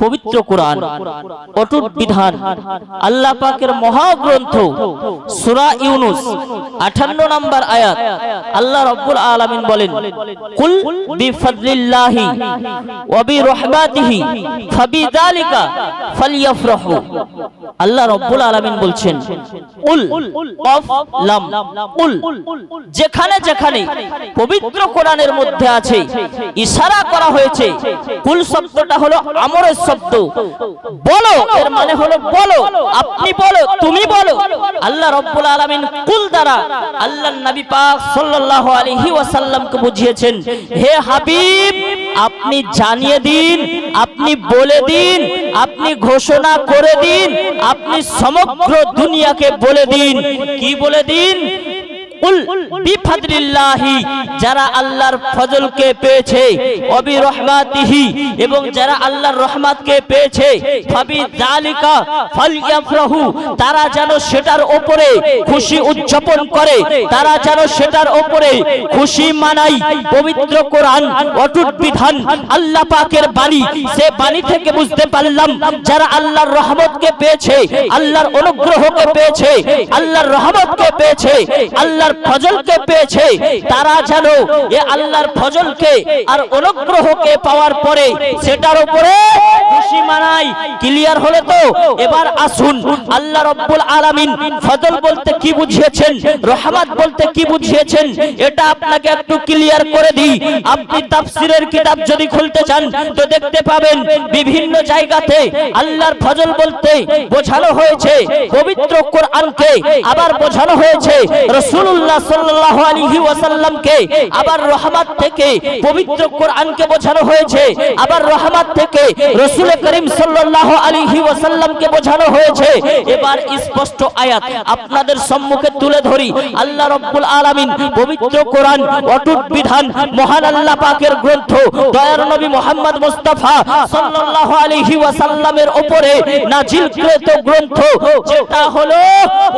পবিত্র কোরআন, অটুট বিধান, আল্লাহ পাকের মহাগ্রন্থ সূরা ইউনূস 58 নম্বর আয়াত আল্লাহ রাব্বুল আলামিন বলেন, কুল বিফাদলিল্লাহি ওয়া বিরহমাতিহি ফাবিযালিকা ফালইফরাহু। আল্লাহ রাব্বুল আলামিন বলছেন কুল কফ লাম কুল, যেখানে যেখানে পবিত্র কোরআনের মধ্যে আছে ইশারা করা হয়েছে, কুল শব্দটা হলো আমরের শব্দ, বলো এর মানে হলো বলো, আপনি বলো, তুমি বলো। আল্লাহ রাব্বুল আলামিন কুল দ্বারা আল্লাহর নবী পাক সাল্লাল্লাহু আলাইহি ওয়াসাল্লামকে বুঝিয়েছেন, হে হাবিব আপনি জানিয়ে দিন, আপনি বলে দিন, আপনি ঘোষণা করে দিন, আপনি সমগ্র দুনিয়াকে বলে দিন। কি বলে দিন? কুল বিফাদলিল্লাহি, যারা আল্লাহর ফজলকে পেয়েছে, ওয়া বিরহমাতিহি, এবং যারা আল্লাহর রহমতকে পেয়েছে, ফাবিযালিকা ফালইফরাহু, তারা যেন সেটার উপরে খুশি উদযাপন করে, তারা যেন সেটার উপরে খুশি মানায়। পবিত্র কোরআন অটুট বিধান, আল্লাহ পাকের বাণী, সে বাণী থেকে বুঝতে পারলাম যারা আল্লাহর রহমতকে পেয়েছে, আল্লাহর অনুগ্রহকে পেয়েছে, আল্লাহর রহমতকে পেয়েছে, আল্লাহর ফজলকে পেয়েছে, তারা যেন এ আল্লাহর ফজলকে আর অনুগ্রহকে পাওয়ার পরে সেটার উপরে খুশি মানায়। ক্লিয়ার হলো তো? এবার আসুন আল্লাহ রাব্বুল আলামিন ফজল বলতে কি বুঝিয়েছেন, রহমত বলতে কি বুঝিয়েছেন, এটা আপনাকে একটু ক্লিয়ার করে দিই। আপনি তাফসীরের কিতাব যদি খুলতে চান তো দেখতে পাবেন বিভিন্ন জায়গাতে আল্লাহর ফজল বলতে বোঝানো হয়েছে পবিত্র কোরআনকে, আবার বোঝানো হয়েছে রাসূলুল্লাহ সাল্লাল্লাহু আলাইহি ওয়াসাল্লামকে, আবার রহমত থেকে পবিত্র কোরআনকে বোঝানো হয়েছে, আবার রহমত থেকে রাসূল করিম সাল্লাল্লাহু আলাইহি ওয়াসাল্লামকে বোঝানো হয়েছে। এবার স্পষ্ট আয়াত আপনাদের সম্মুখে তুলে ধরি। আল্লাহ রাব্বুল আলামিন পবিত্র কোরআন অটুট বিধান, মহান আল্লাহ পাকের গ্রন্থ, দয়ার নবী মুহাম্মদ মুস্তাফা সাল্লাল্লাহু আলাইহি ওয়াসাল্লামের উপরে নাজিলকৃত গ্রন্থ যেটা হলো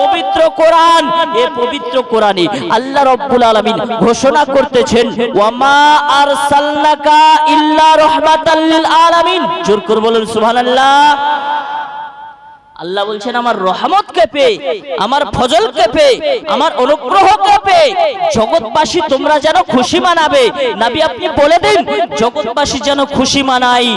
পবিত্র কোরআন। এই পবিত্র কোরআনে আল্লাহ রাব্বুল আলামিন ঘোষণা করতেছেন, ওয়া মা আরসালনাকা ইল্লা রাহমাতাল লিল আলামিন। জোর করে বলুন সুবহানাল্লাহ। আল্লাহ বলছেন আমার রহমতকে পেয়ে, আমার ফজলকে পেয়ে, আমার অনুগ্রহকে পেয়ে জগৎবাসী তোমরা যেন খুশি মানাবে। নবী আপনি বলে দিন জগৎবাসী যেন খুশি মানাই।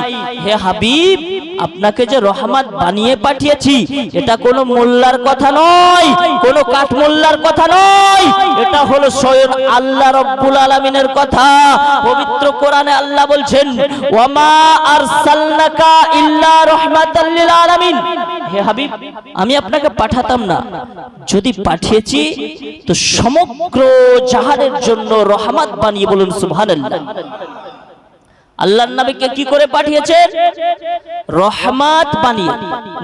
হে হাবিব আপনাকে যে রহমত বানিয়ে পাঠিয়েছি এটা কোনো মোল্লার কথা নয়, কোনো কাঠমোল্লার কথা নয়, এটা হলো স্বয়ং আল্লাহ রাব্বুল আলামিনের কথা। পবিত্র কোরআনে আল্লাহ বলছেন, ওয়া মা আরসালনাকা ইল্লা রাহমাতাল লিল আলামিন। হে হাবিব আমি আপনাকে পাঠাতাম না, যদি পাঠিয়েছি তো সমগ্র জাহানের জন্য রহমত বানিয়ে। বলুন সুবহানাল্লাহ। আল্লাহর নবীকে কি করে পাঠিয়েছেন? রহমত বানিয়ে।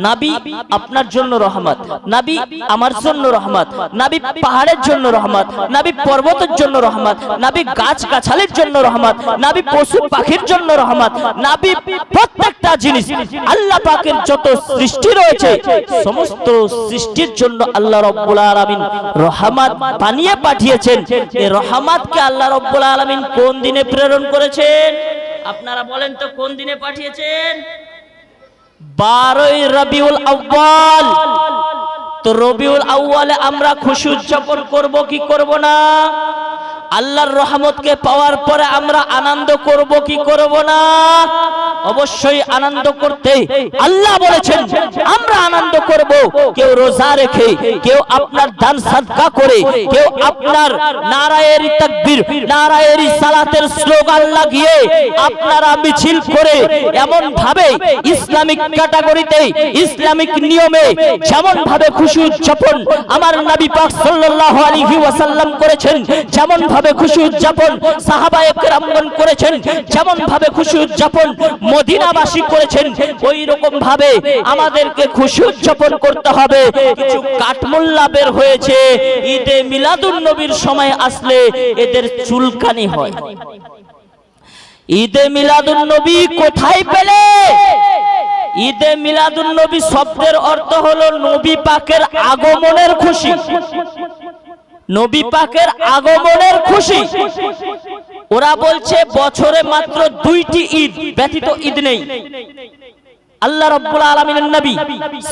নবী আপনার জন্য রহমত, নবী আমার জন্য রহমত, নবী পাহাড়ের জন্য রহমত, নবী পর্বতের জন্য রহমত, নবী গাছ গাছালির জন্য রহমত, নবী পশু পাখির জন্য রহমত, নবী প্রত্যেকটা জিনিস আল্লাহ পাকের যত সৃষ্টি রয়েছে সমস্ত সৃষ্টির জন্য আল্লাহ রাব্বুল আলামিন রহমত বানিয়ে পাঠিয়েছেন। এই রহমতকে আল্লাহ রাব্বুল আলামিন কোন দিনে প্রেরণ করেছেন? আপনারা বলেন তো কোন দিনে পাঠিয়েছেন? 12ই রবিউল আউয়াল। তো রবিউল আউয়ালে আমরা খুশি উদযাপন করব কি করব না? আল্লাহর রহমতকে পাওয়ার পরে আমরা আনন্দ করব কি করব না? অবশ্যই আনন্দ করতে আল্লাহ বলেছেন আমরা আনন্দ করব। কেউ রোজা রেখে, কেউ আপনার দান সাদকা করে, কেউ আপনার নারায়ে তাকবীর, নারায়ে সালাতের স্লোগান লাগিয়ে আপনারা মিছিল করে এমন ভাবে ইসলামিক ক্যাটাগরিতে, ইসলামিক নিয়মে যেমন ভাবে খুশি উদযাপন আমার নবী পাক সাল্লাল্লাহু আলাইহি ওয়াসাল্লাম করেছেন, যেমন ভাবে খুশি উদযাপন সাহাবায়ে কেরামগণ করেছেন, যেমন ভাবে খুশি উদযাপন মদিনাবাসী করেছেন, ওই রকম ভাবে আমাদেরকে খুশি উদযাপন করতে হবে। কিছু কাঠমোল্লা বের হয়েছে ঈদে মিলাদুন নবীর সময় আসলে এদের চুলকানি হয়। ঈদে মিলাদুন নবী কোথায় পেলে? ঈদে মিলাদুন নবী শব্দের অর্থ হলো নবী পাকের আগমনের খুশি, নবী পাকের আগমনের খুশি। ওরা বলছে বছরে মাত্র 2টি ঈদ ব্যতীত ঈদ নেই। আল্লাহ রাব্বুল আলামিনের নবী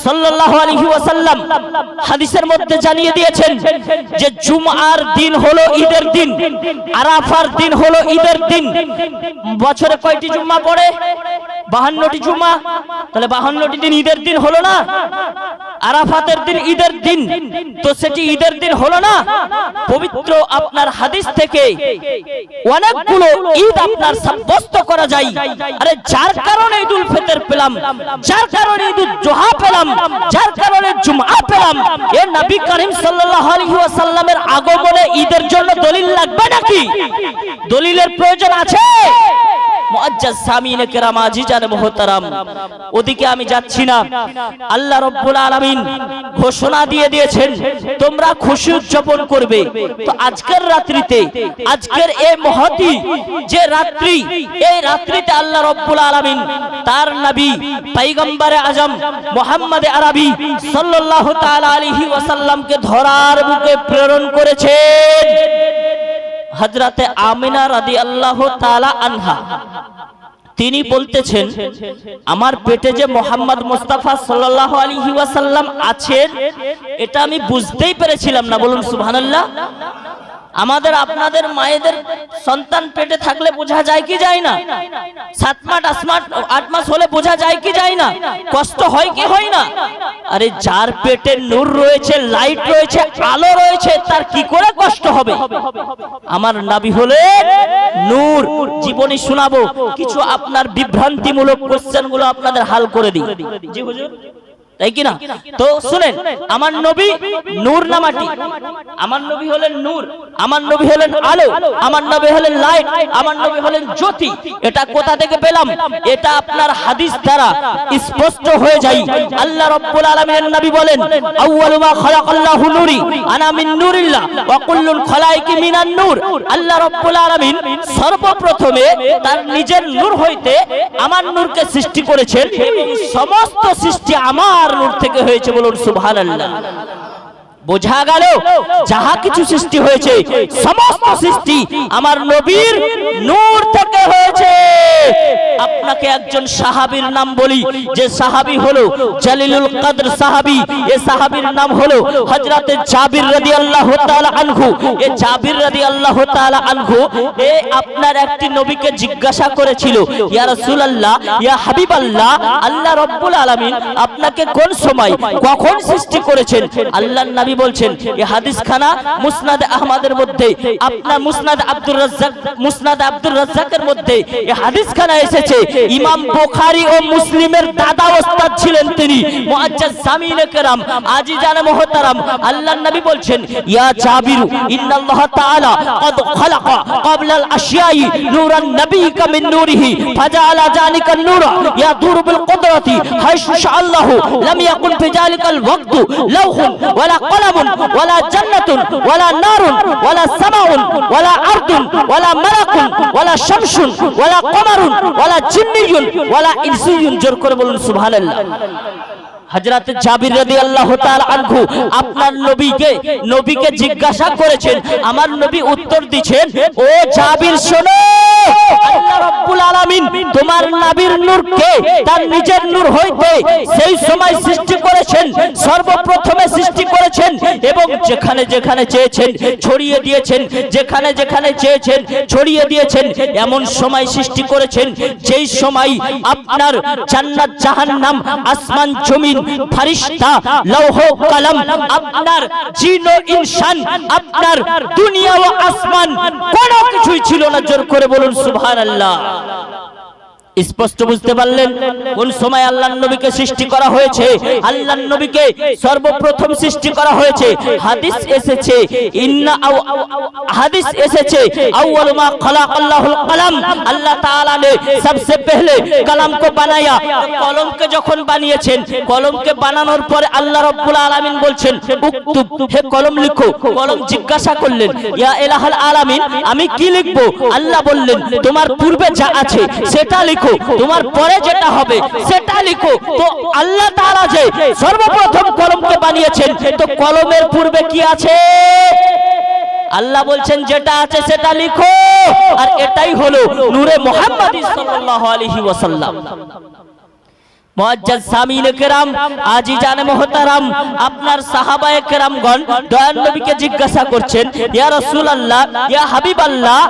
সাল্লাল্লাহু আলাইহি ওয়াসাল্লাম হাদিসের মধ্যে জানিয়ে দিয়েছেন যে জুমআর দিন হলো ঈদের দিন, আরাফার দিন হলো ঈদের দিন। বছরে কয়টি জুমা পড়ে? 52টি জুমা। তাহলে 52টি দিন ঈদের দিন হলো না? আরাফাতের দিন ঈদের দিন, তো সেটি ঈদের দিন হলো না? পবিত্র আপনার হাদিস থেকে অনেকগুলো ঈদ আপনার সাব্যস্ত করা যায়। আরে যার কারণে ঈদুল ফিতর পেলাম, যার কারণে ঈদুল জুহা পেলাম, যার কারণে জুমআ পেলাম, এ নবী করিম সাল্লাল্লাহু আলাইহি ওয়াসাল্লামের আগমনে ঈদের জন্য দলিল লাগবে নাকি? দলিলের প্রয়োজন আছে? মুআজ্জাজ সামিনে কেরাম, আজিজান মুহতারাম, ওদিকে আমি যাচ্ছি না। আল্লাহ রাব্বুল আলামিন ঘোষণা দিয়ে দিয়েছেন তোমরা খুশি উদযাপন করবে। তো আজকের রাত্রিতে, আজকের এই মহতি যে রাত্রি, এই রাত্রিতে আল্লাহ রাব্বুল আলামিন তার নবী পয়গম্বরে আজম মুহাম্মদ আরবি সাল্লাল্লাহু তাআলা আলাইহি ওয়াসাল্লামকে ধরার বুকে প্রেরণ করেছেন। হযরতে আমিনা রাদিয়াল্লাহু তাআলা আনহা তিনি বলতেছেন, আমার পেটে যে মোহাম্মদ মুস্তাফা সাল্লাল্লাহু আলাইহি ওয়াসাল্লাম আছেন এটা আমি বুঝতেই পেরেছিলাম না। বলুন সুবহানাল্লাহ। আমাদের আপনাদের মায়েদের সন্তান পেটে থাকলে বোঝা যায় কি যায় না? 7 মাস 8 মাস হলে বোঝা যায় কি যায় না? কষ্ট হয় কি হয় না? আরে যার পেটে নূর রয়েছে, লাইট রয়েছে, আলো রয়েছে, তার কি করে কষ্ট হবে? আমার নবী হলেন নূর। জীবনী শোনাবো, কিছু আপনার বিভ্রান্তিমূলক কোশ্চেন গুলো আপনাদের হাল করে দিই। জি হুজুর, তাই কি না? তো শুনেন, আমার নবী নূর না মাটি? আমার নবী হলেন নূর, আমার নবী হলেন আলো, আমার নবী হলেন লাইট, আমার নবী হলেন জ্যোতি। এটা কোথা থেকে পেলাম? এটা আপনার হাদিস দ্বারা স্পষ্ট হয়ে যায়। আল্লাহ রাব্বুল আলামিনের নবী বলেন, আউয়ালু মা খালাকাল্লাহু নূরি আনা মিন নূরিল্লাহ ওয়া কুল্লুল খালাইকি মিনান নূর। আল্লাহ রাব্বুল আলামিন সর্বপ্রথমে তার নিজের নূর হইতে আমার নূরকে সৃষ্টি করেছেন এবং সমস্ত সৃষ্টি আমার নূর থেকে হয়েছে। বলুন সুবহানাল্লাহ। বোঝা গেল, যাহা কিছু সৃষ্টি হয়েছে সমস্ত সৃষ্টি আমার নবীর নূর থেকে হয়েছে। আপনাকে একজন সাহাবীর নাম বলি, যে সাহাবী হলো জালিলুল কদর সাহাবী। এই সাহাবীর নাম হলো হযরতে জাবির রাদিয়াল্লাহু তাআলা আনহু। এই জাবির রাদিয়াল্লাহু তাআলা আনহু এ আপনার একটি নবীকে জিজ্ঞাসা করেছিল, ইয়া রাসূলুল্লাহ, ইয়া হাবিবাল্লাহ, আল্লাহ রাব্বুল আলামিন আপনাকে কোন সময় কখন সৃষ্টি করেছেন? আল্লাহর নবী বলছেন, এই হাদিস খানা মুসনাদ আহমদের মধ্যে, আপনার মুসনাদ আব্দুর রাজ্জাকের মধ্যে এই হাদিস খানা এসেছে। ইমাম বুখারী ও মুসলিমের দাদা ওস্তাদ ছিলেন তিনি, মুআজ্জাজ সামিনে কেরাম, আজিজান মুহতারাম। আল্লাহর নবী বলছেন, ইয়া জাবির, ইন্নাল্লাহ তাআলা ক্বাদ খালাকা ক্বাবলাল আশিয়াই নূরান নবিকা মিন নূরিহি ফাজাআলা যালিকা নূরা ইয়াদুরু বিল কুদরাতি হাইসু শাআল্লাহু লাম ইয়াকুন ফি যালিকাল ওয়াক্তু লাউহুন ওয়ালা কলামুন ওয়ালা জান্নাতুন ওয়ালা নারুন ওয়ালা সামাউন ওয়ালা আরদুন ওয়ালা মালাকুন ওয়ালা শামসুন ওয়ালা কমারুন ওয়ালা জিন্নিয়ুন ওয়ালা ইনসিয়ুন। জোর করে বলুন সুবহানাল্লাহ। হযরত জাবির রাদিয়াল্লাহু তাআলা আনহু আপনার নবীকে জিজ্ঞাসা করেছেন। আমার নবী উত্তর দিবেন, ও জাবির শোনো, আল্লাহ রাব্বুল আলামিন তোমার নবীর নূরকে তার নিজের নূর হইতে সেই সময় সৃষ্টি করেছেন, সর্বপ্রথমে সৃষ্টি করেছেন এবং যেখানে যেখানে চেয়েছেন ছড়িয়ে দিয়েছেন, যেখানে যেখানে চেয়েছেন ছড়িয়ে দিয়েছেন। এমন সময় সৃষ্টি করেছেন যেই সময় আপনার জান্নাত জাহান্নাম, আসমান জমিন, ফেরেশতা, লৌহ কলম, আপনার জিন ও ইনসান, আপনার দুনিয়া ও আসমান কোনো কিছুই ছিল না। জোর করে বলুন সুবহানাল্লাহ। স্পষ্ট বুঝতে পারলেন কোন সময় আল্লাহর নবীকে সৃষ্টি করা হয়েছে? আল্লাহর নবীকে সর্বপ্রথম সৃষ্টি করা হয়েছে। হাদিস এসেছে, হাদিস এসেছে, আউয়াল মা খালাকাল্লাহুল কলম, আল্লাহ তাআলা ने सबसे पहले कलम को बनाया। কলম কে যখন বানিয়েছেন, কলমকে বানানোর পরে আল্লাহ রাব্বুল আলামিন বলছেন, উকতুব, হে কলম লিখো। কলম জিজ্ঞাসা করলেন, ইয়া ইলাহুল আলামিন, আমি কি লিখবো? আল্লাহ বললেন, তোমার পূর্বে যা আছে সেটা লিখো, তোমার পরে যেটা হবে সেটা লিখো। তো আল্লাহ তাআলা যে সর্বপ্রথম কলমকে বানিয়েছেন, তো কলমের পূর্বে কি আছে? আল্লাহ বলছেন যেটা আছে সেটা লিখো। আর এটাই হলো নূরে মুহাম্মাদি সাল্লাল্লাহু আলাইহি ওয়াসাল্লাম। মুআজ্জাজ সামিনে কেরাম, আজিজানে মুহতারাম, আপনার সাহাবায়ে কেরামগণ দয়ার নবীকে জিজ্ঞাসা করছেন, ইয়া রাসূলুল্লাহ, ইয়া হাবিবাল্লাহ,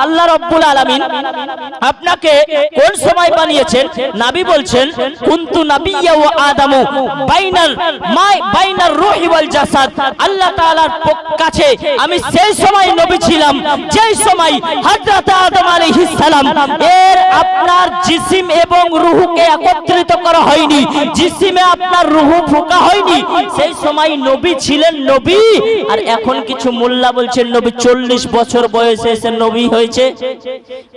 আল্লাহ রাব্বুল আলামিন আপনাকে কোন সময় বানিয়েছেন? নবী বলছেন, কুনতু নাবিয়্যা ওয়া আদামু বাইনার রূহি ওয়াল জাসাদ। আল্লাহ তাআলার কাছে আমি সেই সময় নবী ছিলাম যেই সময় হযরত আদম আলাইহিস সালাম এর আপনার জিসিম এবং রূহকে একত্রিত করা হয়নি, জিসিমে আপনার রূহ ফোঁকা হয়নি, সেই সময় নবী ছিলেন নবী। আর এখন কিছু মোল্লা বলছেন নবী 40 বছর বয়সে এসে নবী হয়েছে।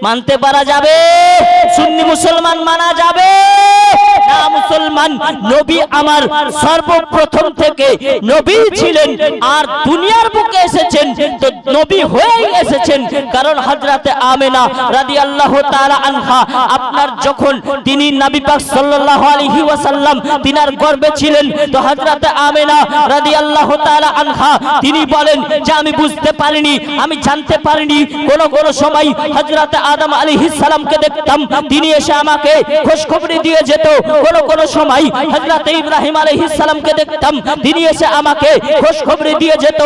মানতে পারা যাবে? সুন্নি মুসলমান মানা যাবে না? মুসলমান, নবী আমার সর্বপ্রথম থেকে নবী ছিলেন আর দুনিয়ার বুকে এসেছেন তো নবী হয়েই এসেছেন। কারণ হযরতে আমেনা রাদিয়াল্লাহু তাআলা আনহা আপনার যখন তিনি নবী পাক সাল্লাল্লাহু আলাইহি ওয়াসাল্লাম তিনার গর্ভে ছিলেন তো হযরতে আমেনা রাদিয়াল্লাহু তাআলা আনহা তিনি বলেন যে আমি বুঝতে পারিনি, আমি জানতে পারিনি। কোন সময় হযরতে আদম আলাইহিস সালামকে দেখতাম, তিনি এসে আমাকে খোঁজখবরি দিয়ে যেত। কোন সময় হযরতে ইব্রাহিম আলাইহিস সালামকে দেখতাম, তিনি এসে আমাকে খোঁজখবরি দিয়ে যেত।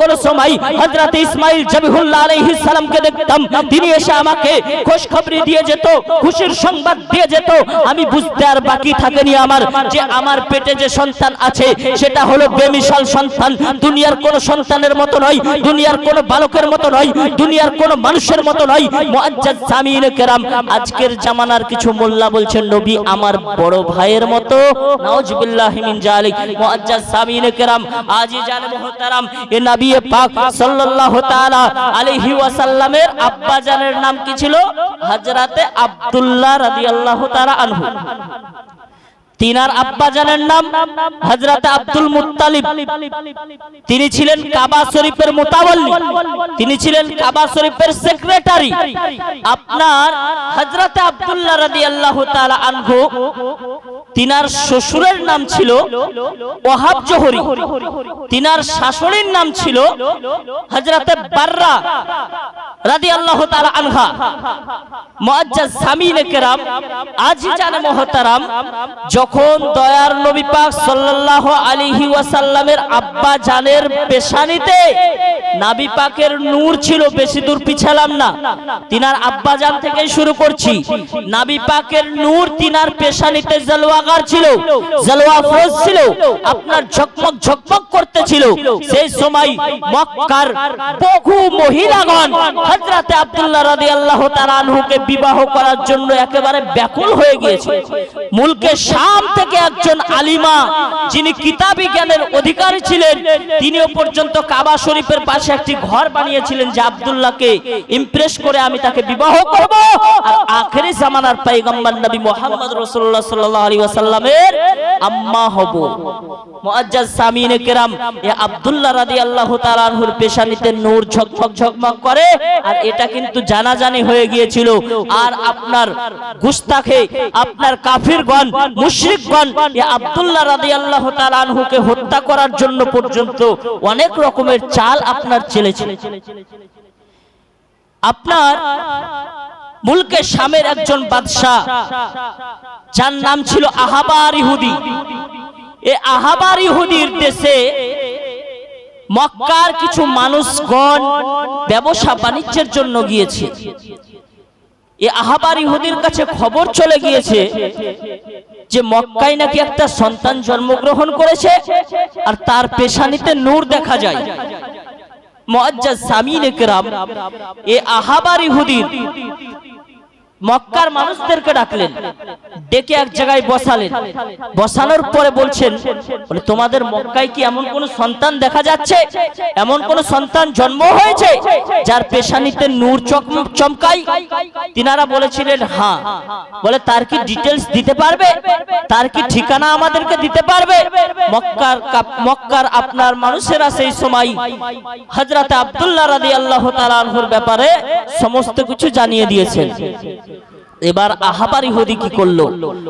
কোন সময় হযরতে ইসমাঈল জবিহুল্লাহ আলাইহিস সালামকে দেখতাম, তিনি এসে আমাকে খোঁজখবরি দিয়ে যেত, খুশির সংবাদ দিয়ে যেত। আমি বুঝতে আর বাকি থাকেনি আমার যে আমার পেটে যে সন্তান আছে সেটা হলো বেমিসাল সন্তান, দুনিয়ার কোন সন্তানের মতো নয়, দুনিয়ার কোন বালকের মতো নয়, দুনিয়ার কোন মানুষের মতো নয়। মুআজ্জাজ সামিনে কেরাম, আজকের জামানার কিছু মোল্লা বলছেন নবী আমার বড় ভাইয়ের মতো। নাউজুবিল্লাহি মিন জালিক। মুআজ্জাজ সামিনে কেরাম, আজিজানে মুহতারাম, এ নবী পাক সাল্লাল্লাহু তাআলা আলাইহি ওয়াসাল্লামের আব্বা জানের নাম কি ছিল? হযরতে আব্দুল্লাহ রাদিয়াল্লাহু তাআলা আনহু। তিনার আব্বা জানের নাম হযরত আব্দুল মুত্তালিব। তিনি ছিলেন কাবা শরীফের মুতাওয়াল্লি, তিনি ছিলেন কাবা শরীফের সেক্রেটারি। আপনার হযরত আব্দুল্লাহ রাদিয়াল্লাহু তাআলা আনহু তিনার শ্বশুরের নাম ছিল ওয়াহাব জোহরি, তিনার শাশুড়ির নাম ছিল হযরত বাররা রাদিয়াল্লাহু তাআলা আনহা। মুআজ্জাজ সামিনে কেরাম, আজিজানে মুহতারাম, যখন দয়ার নবী পাক সাল্লাল্লাহু আলাইহি ওয়াসাল্লামের আব্বা জানের পেশানিতে নবী পাকের নূর ছিল, বেশি দূর পিছালাম না, তিনার আব্বা জান থেকে শুরু করছি। নবী পাকের নূর তিনার পেশানিতে জলওয়াগার ছিল, জলওয়া ফরোজ ছিল, আপনার ঝকমক ঝকমক করতেছিল। সেই সময় মক্কার বহু মহিলাগণ হযরতে আব্দুল্লাহ রাদিয়াল্লাহু তাআলা আনহুকে বিবাহ করার জন্য একেবারে ব্যাকুল হয়ে গিয়েছে। মুলকে শাম থেকে একজন আলিমা যিনি কিতাবী জ্ঞানের অধিকারী ছিলেন, তিনিও পর্যন্ত কাবা শরীফের পাশে একটি ঘর বানিয়েছিলেন যে আব্দুল্লাহকে ইমপ্রেস করে আমি তাকে বিবাহ করব আর আখেরি জামানার পয়গম্বর নবী মুহাম্মদ রাসূলুল্লাহ সাল্লাল্লাহু আলাইহি ওয়াসাল্লামের আম্মা হব। মুআজ্জাজ সামিনে কেরাম, এ আব্দুল্লাহ রাদিয়াল্লাহু তাআলা আনহুর পেশানিতে নূর ঝকঝক ঝকমক করে, আর এটা কিন্তু জানাজানি হয়ে গিয়েছিল। আর আপনার গুস্তাখে আপনার কাফিরগণ মুশরিকগণ এ আব্দুল্লাহ রাদিয়াল্লাহু তাআলা আনহুকে হত্যা করার জন্য পর্যন্ত অনেক রকমের চাল আপনার চলেছে। আপনার মুলকে শামের একজন বাদশা যার নাম ছিল আহাবার ইহুদি, এই আহাবার ইহুদির দেশে মক্কার কিছু মানুষগণ ব্যবসা বাণিজ্যের জন্য গিয়েছে। এই আহাবার ইহুদির কাছে খবর চলে গিয়েছে যে মক্কায় নাকি একটা সন্তান জন্মগ্রহণ করেছে আর তার পেশানিতে নূর দেখা যায়। মুআজ্জাজ সামিনে কেরাম, এই আহাবার ইহুদির মক্কার মানুষদেরকে ডাকলেন, ডেকে এক জায়গায় বসালেন। বসানোর পরে বলছেন, বলে তোমাদের মক্কায় কি এমন কোন সন্তান দেখা যাচ্ছে, এমন কোন সন্তান জন্ম হয়েছে যার পেশানিতে নূর চমকায়? তিনারা বলেছিলেন হ্যাঁ। বলে তার কি ডিটেইলস দিতে পারবে, তার কি ঠিকানা আমাদেরকে দিতে পারবে? মক্কার আপনার মানুষেরা সেই সময় হযরত আব্দুল্লাহ রাদিয়াল্লাহু তাআলা আনহুর ব্যাপারে সমস্ত কিছু জানিয়ে দিয়েছেন। এবার আহাবার ইহুদি কি করলো?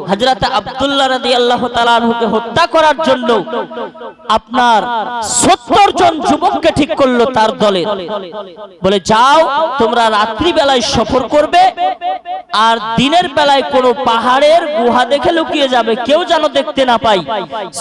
হযরত আব্দুল্লাহ রাদিয়াল্লাহু তাআলা আনহুকে হত্যা করার জন্য আপনার 70 জন যুবককে ঠিক করলো তার দলের। বলে যাও তোমরা রাত্রি বেলায় সফর করবে আর দিনের বেলায় কোন পাহাড়ের গুহা দেখে লুকিয়ে যাবে, কেউ যেন দেখতে না পায়।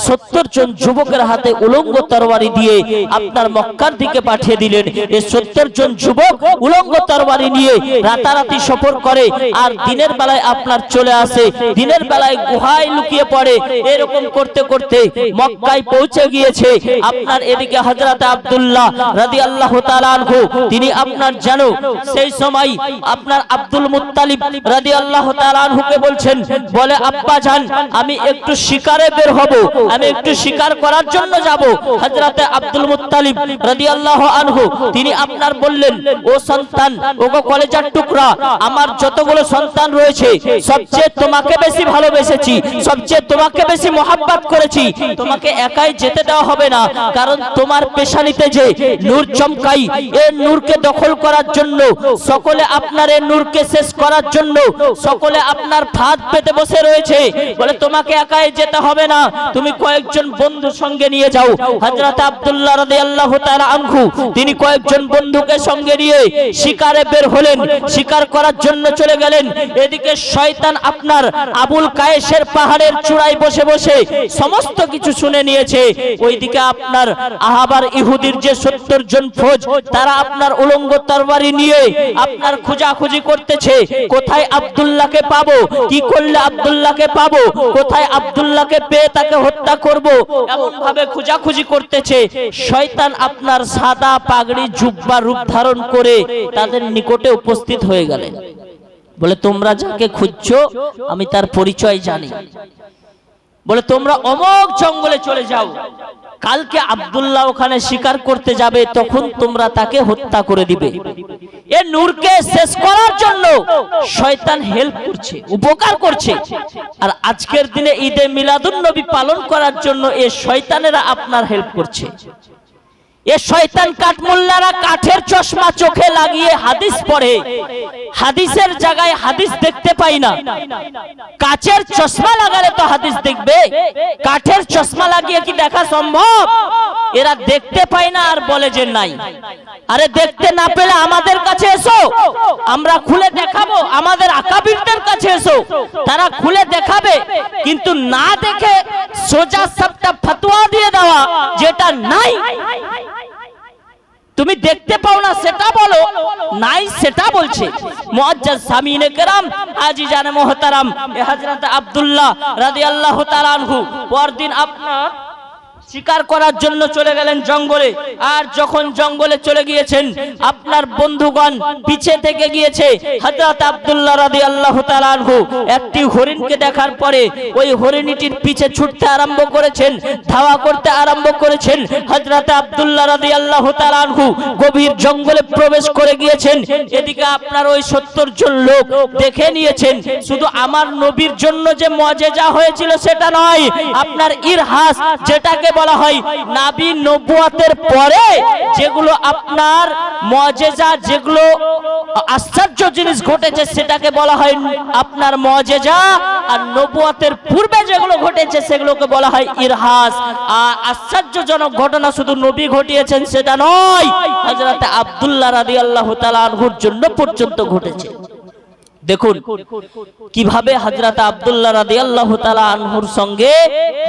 70 জন যুবকের হাতে উলঙ্গ তরবারি দিয়ে আপনার মক্কার দিকে পাঠিয়ে দিলেন। এই 70 জন যুবক উলঙ্গ তরবারি নিয়ে রাতারাতি সফর করে আর দিনের বেলায় আপনার চলে আসে, দিনের বেলায় গুহায় লুকিয়ে পড়ে। এরকম করতে করতে মক্কায় পৌঁছে গিয়েছে। আপনার এদিকে হযরত আব্দুল্লাহ রাদিয়াল্লাহু তাআলা আনহু তিনি আপনার জানো সেই সময় আপনার আব্দুল মুত্তালিব রাদিয়াল্লাহু তাআলা আনহুকে বলছেন, বলে আব্বা জান আমি একটু শিকারে বের হব, আমি একটু শিকার করার জন্য যাব। হযরত আব্দুল মুত্তালিব রাদিয়াল্লাহু আনহু তিনি আপনার বললেন, ও সন্তান, ও কলেজার টুকরা, আমার যতগুলো সন্তান রয়েছে সবচেয়ে তোমাকে বেশি ভালোবেসেছি, সবচেয়ে তোমাকে বেশি মহব্বত করেছি। তোমাকে একাই যেতে দেওয়া হবে না, কারণ তোমার পেশানিতে যে নূর চমকাই, এই নূরকে দখল করার জন্য সকলে আপনার এই নূরকে শেষ করার জন্য সকলে আপনার ফাঁদ পেতে বসে রয়েছে। বলে তোমাকে একাই যেতে হবে না, তুমি কয়েকজন বন্ধু সঙ্গে নিয়ে যাও। হযরত আব্দুল্লাহ রাদিয়াল্লাহু তাআলা আনহু তিনি কয়েকজন বন্ধুকে সঙ্গে নিয়ে শিকারে বের হলেন, শিকার করার জন্য চলে গেলেন। এদিকে শয়তান আপনার আবুল কায়েসের পাহাড়ের চূড়ায় বসে বসে সমস্ত কিছু শুনে নিয়েছে। ওইদিকে আপনার আহাবার ইহুদির যে 70 জন ফৌজ তারা আপনার উলঙ্গ তরবারি নিয়ে আপনার খোঁজাখুঁজি করতেছে, কোথায় আব্দুল্লাহকে পাবো, কি করলে আব্দুল্লাহকে পাবো, কোথায় আব্দুল্লাহকে পেয়ে তাকে হত্যা করব, এমন ভাবে খোঁজাখুঁজি করতেছে। শয়তান আপনার সাদা পাগড়ি জুব্বা রূপ ধারণ করে তাদের নিকটে উপস্থিত হয়ে গেলেন। বলে তোমরা যাকে খুঁজছো আমি তার পরিচয় জানি। বলে তোমরা অমুক জঙ্গলে চলে যাও, কালকে আব্দুল্লাহ ওখানে শিকার করতে যাবে, তখন তোমরা তাকে হত্যা করে দিবে। এই নূরকে শেষ করার জন্য শয়তান হেল্প করছে, উপকার করছে। আর আজকের দিনে ঈদে মিলাদুন নবী পালন করার জন্য এই শয়তানেরা আপনার হেল্প করছে। এ শয়তান কাঠমোল্লারা কাঠের চশমা চোখে লাগিয়ে হাদিস পড়ে, হাদিসের জায়গায় হাদিস দেখতে পাই না। কাচের চশমা লাগালে তো হাদিস দেখবে, কাঠের চশমা লাগিয়ে কি দেখা সম্ভব? এরা দেখতে পায় না আর বলে যে নাই। আরে দেখতে না পেলে আমাদের কাছে এসো, আমরা খুলে দেখাবো। আমাদের আকাবিরদের কাছে এসো, তারা খুলে দেখাবে। কিন্তু না দেখে সোজা সবটা ফতোয়া দিয়ে দেওয়া যেটা নাই, তুমি দেখতে পাও না সেটা বলো, নাই সেটা বলছে। মুআজ্জাজ সামিনে কেরাম, আজিজানে মুহতারাম, হযরত আব্দুল্লাহ রাদিয়াল্লাহু তাআলা আনহু পরদিন আপনার শিকার করার জন্য চলে গেলেন জঙ্গলে। আর যখন জঙ্গলে চলে গিয়েছেন আপনার বন্ধুগণ পিছে থেকে গিয়েছে। হযরত আব্দুল্লাহ রাদিয়াল্লাহু তাআলা আনহু একটি হরিণকে দেখার পরে ওই হরিণীটির পিছে ছুটতে আরম্ভ করেছেন, ধাওয়া করতে আরম্ভ করেছেন। হযরত আব্দুল্লাহ রাদিয়াল্লাহু তাআলা আনহু গভীর জঙ্গলে প্রবেশ করে গিয়েছেন। এদিকে আপনার ওই 70 জন লোক দেখে নিয়েছেন। শুধু আমার নবীর জন্য যে মুআজিজা হয়েছিল সেটা নয়, আপনার ইরহাস যেটাকে বলা হয় নবী নবুয়তের পরে যেগুলো আপনার মুআজিজা, যেগুলো আশ্চর্য জিনিস ঘটেছে সেটাকে বলা হয় আপনার মুআজিজা। আর নবুয়তের পূর্বে যেগুলো ঘটেছে সেগুলোকে বলা হয় ইরহাস। আর আশ্চর্যজনক ঘটনা শুধু নবী ঘটিয়েছেন সেটা নয়, হযরত আব্দুল্লাহ রাদিয়াল্লাহু তাআলা আনহুর জন্য পর্যন্ত ঘটেছে। দেখুন কিভাবে হযরত আব্দুল্লাহ রাদিয়াল্লাহু তাআলা আনহুর সঙ্গে